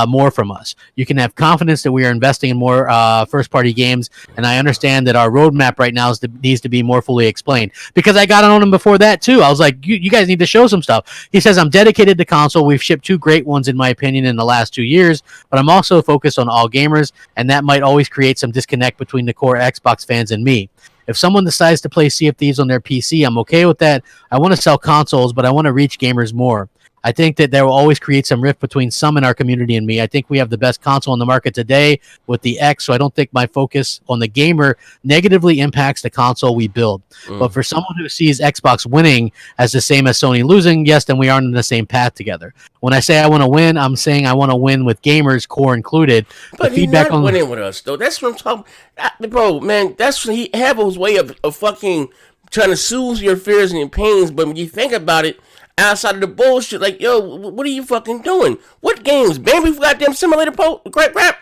Speaker 2: more from us. You can have confidence that we are investing in more first-party games, and I understand that our roadmap right now needs to be more fully explained. Because I got on him before that, too. I was like, you guys need to show some stuff. He says, I'm dedicated to console. We've shipped 2 great ones, in my opinion, in the last 2 years, but I'm also focused on all gamers, and that might always create some disconnect between the core Xbox fans and me. If someone decides to play Sea of Thieves on their PC, I'm okay with that. I want to sell consoles, but I want to reach gamers more. I think that there will always create some rift between some in our community and me. I think we have the best console on the market today with the X, so I don't think my focus on the gamer negatively impacts the console we build. But for someone who sees Xbox winning as the same as Sony losing, yes, then we aren't on the same path together. When I say I want to win, I'm saying I want to win with gamers, core included.
Speaker 1: But he's not winning with us, though. That's what I'm talking. Bro, man, that's when he have his way of fucking trying to soothe your fears and your pains. But when you think about it, outside of the bullshit, like, yo, what are you fucking doing? What games? Baby, we got them simulator crap.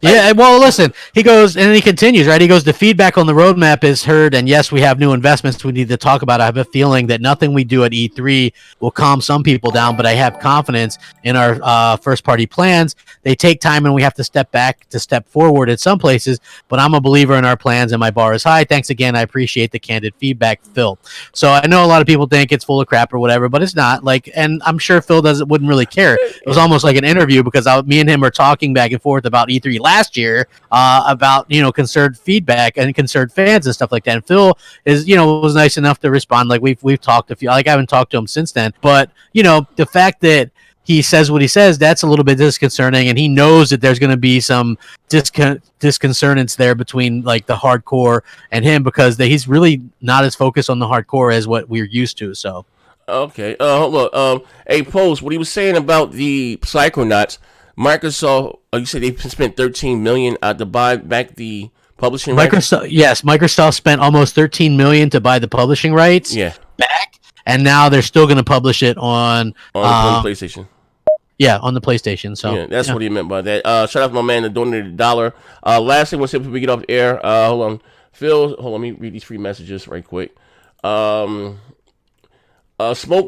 Speaker 2: Yeah, well, listen, he goes, and then he continues, right? He goes, the feedback on the roadmap is heard, and yes, we have new investments we need to talk about. I have a feeling that nothing we do at E3 will calm some people down, but I have confidence in our first-party plans. They take time, and we have to step back to step forward at some places, but I'm a believer in our plans, and my bar is high. Thanks again. I appreciate the candid feedback, Phil. So I know a lot of people think it's full of crap or whatever, but it's not. Like, and I'm sure Phil wouldn't really care. It was almost like an interview because me and him were talking back and forth about E3 last year about concerned feedback and concerned fans and stuff like that. And Phil is was nice enough to respond. Like we've talked a few. Like I haven't talked to him since then, but the fact that he says what he says, that's a little bit disconcerting, and he knows that there's going to be some disconcertance there between like the hardcore and him, because he's really not as focused on the hardcore as what we're used to. So
Speaker 1: Okay. Hold on. Hey, Post, what he was saying about the Psychonauts, Microsoft, you said they spent 13 million to buy back the publishing rights?
Speaker 2: Microsoft spent almost 13 million to buy the publishing rights back, and now they're still going to publish it on
Speaker 1: the PlayStation.
Speaker 2: Yeah, on the PlayStation. So
Speaker 1: yeah, that's what he meant by that. Shout out to my man that donated $1. Last thing we'll say before we get off the air. Hold on, Phil. Hold on, let me read these free messages right quick. Smoke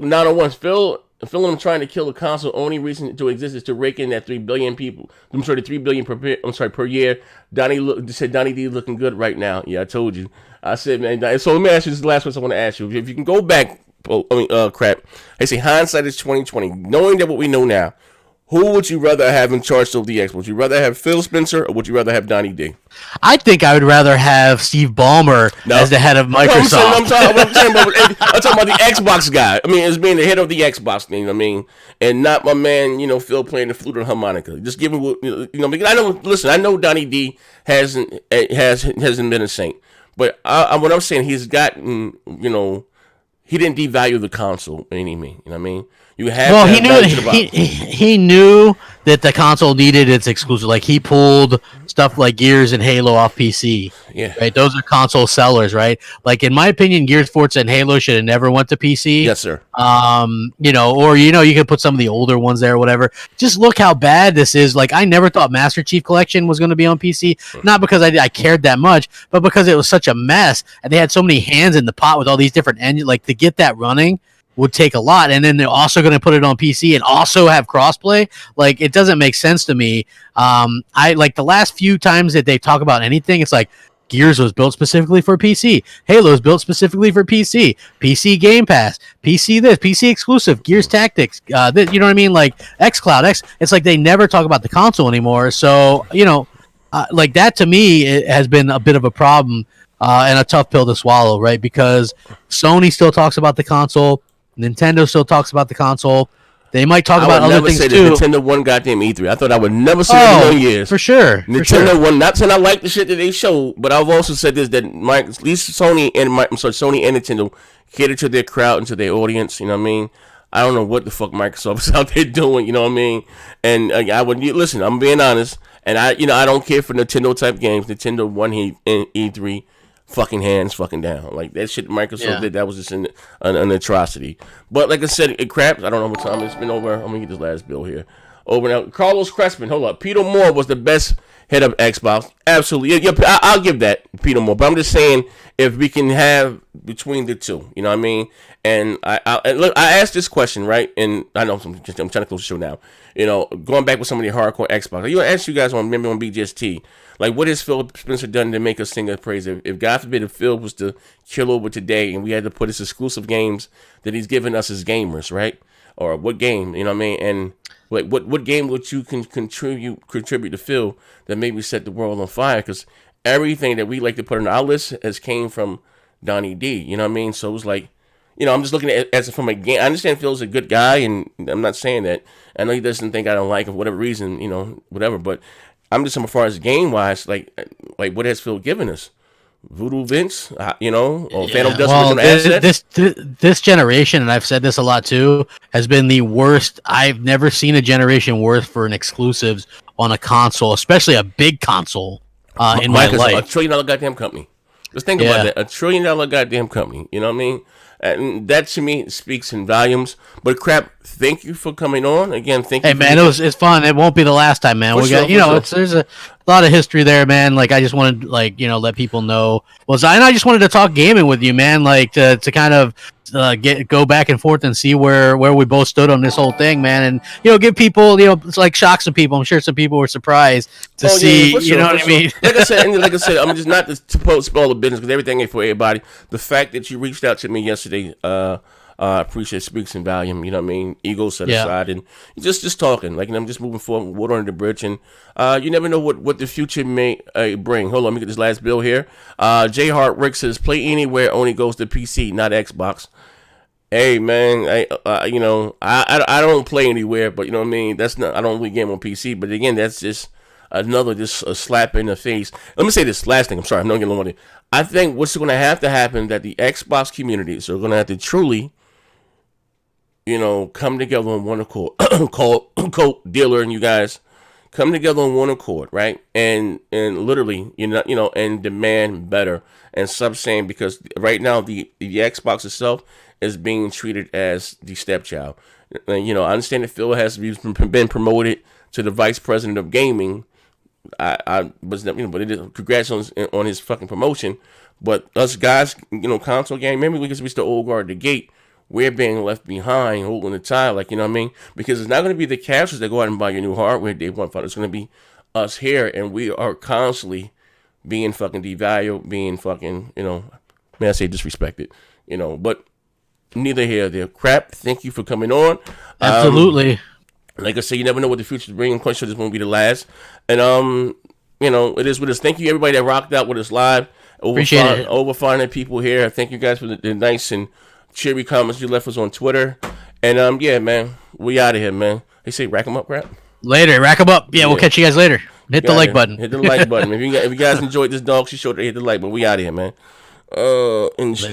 Speaker 1: 901. Phil and I'm trying to kill the console. Only reason to exist is to rake in that 3 billion people. I'm sorry, the 3 billion per year. Said Donnie D looking good right now. Yeah, I told you. I said, man. So let me ask you this is the last question I want to ask you. If you can go back, crap. I say hindsight is 2020. Knowing that what we know now, who would you rather have in charge of the Xbox? Would you rather have Phil Spencer or would you rather have Donnie D?
Speaker 2: I think I would rather have Steve Ballmer as the head of Microsoft.
Speaker 1: No, I'm talking about the Xbox guy. I mean, as being the head of the Xbox thing. I mean, and not my man, Phil playing the flute or harmonica. Just give him, because I know. Listen, I know Donnie D hasn't been a saint, but what I'm saying, he's gotten, he didn't devalue the console by any means. You know what I mean? You have
Speaker 2: he knew that the console needed its exclusive. Like, he pulled stuff like Gears and Halo off PC.
Speaker 1: Yeah.
Speaker 2: Right? Those are console sellers, right? Like, in my opinion, Gears, Forza, and Halo should have never went to PC.
Speaker 1: Yes, sir.
Speaker 2: Or you could put some of the older ones there or whatever. Just look how bad this is. Like, I never thought Master Chief Collection was going to be on PC. Not because I cared that much, but because it was such a mess, and they had so many hands in the pot with all these different engines. Like, to get that running would take a lot, and then they're also going to put it on PC and also have crossplay. Like, it doesn't make sense to me. I like the last few times that they talk about anything, it's like Gears was built specifically for PC, Halo's built specifically for PC Game Pass, PC this, PC exclusive, Gears Tactics, this, you know what I mean? Like xCloud, it's like they never talk about the console anymore. So like that to me, it has been a bit of a problem and a tough pill to swallow, right? Because Sony still talks about the console. Nintendo still talks about the console. They might talk about other things too.
Speaker 1: Nintendo won goddamn E3. I thought I would never say it in a million years.
Speaker 2: For sure.
Speaker 1: Nintendo won. Not saying I like the shit that they showed, but I've also said this that at least Sony and Nintendo cater to their crowd and to their audience. You know what I mean? I don't know what the fuck Microsoft is out there doing. You know what I mean? And I would listen. I'm being honest, and I don't care for Nintendo type games. Nintendo won E3. Fucking hands fucking down. Like, that shit Microsoft did, that was just an atrocity. But like I said, it craps. I don't know what time it's been over. I'm gonna get this last bill here. Over now. Carlos Crespin, hold up. Peter Moore was the best head of Xbox. Absolutely. Yeah, I'll give that Peter Moore. But I'm just saying, if we can have between the two, you know what I mean? And I asked this question, right? And I know I'm trying to close the show now. Going back with some of the hardcore Xbox. I asked you guys remember on BGST, like, what has Phil Spencer done to make us sing a praise? If God forbid, if Phil was to kill over today and we had to put his exclusive games that he's given us as gamers, right? Or what game, you know what I mean? And like, what game would you contribute to Phil that maybe set the world on fire? Because everything that we like to put on our list has came from Donnie D, you know what I mean? So it was like, I'm just looking at it as from a game. I understand Phil's a good guy, and I'm not saying that. I know he doesn't think I don't like him for whatever reason, whatever. But I'm just saying, as far as game-wise, like what has Phil given us? Voodoo Vince, or Phantom Dust assets?
Speaker 2: This generation, and I've said this a lot too, has been the worst. I've never seen a generation worse for an exclusives on a console, especially a big console in my life.
Speaker 1: $1 trillion goddamn company. Just think about that. $1 trillion goddamn company. You know what I mean? And that to me speaks in volumes. But crap, thank you for coming on again. Thank you.
Speaker 2: Hey man, it's fun. It won't be the last time, man. There's a lot of history there, man. Like, I just wanted let people know. And I just wanted to talk gaming with you, man. Like, to kind of go back and forth and see where we both stood on this whole thing, man. And give people, it's like shock some people. I'm sure some people were surprised to see.
Speaker 1: Sure,
Speaker 2: what I mean?
Speaker 1: Like I said, I'm just not to spoil the business because everything ain't for everybody. The fact that you reached out to me yesterday, I appreciate speaks in volume. You know what I mean? Ego set aside, and just talking. Like, I'm just moving forward, water under the bridge, and you never know what the future may bring. Hold on, let me get this last bill here. J Hart Rick says, "Play Anywhere only goes to PC, not Xbox." Hey man, I don't play anywhere, but you know what I mean. That's not I don't really game on PC, but again, that's just another just a slap in the face. Let me say this last thing. I'm sorry, I'm not getting long. I think what's going to have to happen that the Xbox communities are going to have to truly, come together on one accord. Colt dealer and you guys come together on one accord, right? And literally, and demand better and stop saying because right now the Xbox itself is being treated as the stepchild. And, I understand that Phil has been promoted to the vice president of gaming. I was, but it is, congrats on his fucking promotion. But us guys, console game, maybe because we the old guard at the gate, we're being left behind, holding the tie, like, you know what I mean? Because it's not going to be the casters that go out and buy your new hardware day one. It's going to be us here, and we are constantly being fucking devalued, being fucking, may I say disrespected, but neither here nor there. Crap, thank you for coming on.
Speaker 2: Absolutely.
Speaker 1: Like I say, you never know what the future's bringing. Quite sure this won't be the last. And, it is with us. Thank you, everybody that rocked out with us live.
Speaker 2: Appreciate it.
Speaker 1: Over 500 people here. Thank you guys for the nice and cheery comments you left us on Twitter. And, yeah, man, we out of here, man. They say rack them up, crap.
Speaker 2: Later, rack them up. Yeah, we'll catch you guys later. Hit the like button.
Speaker 1: Hit the like button. If you guys enjoyed this dog, she showed hit the like button. We out of here, man.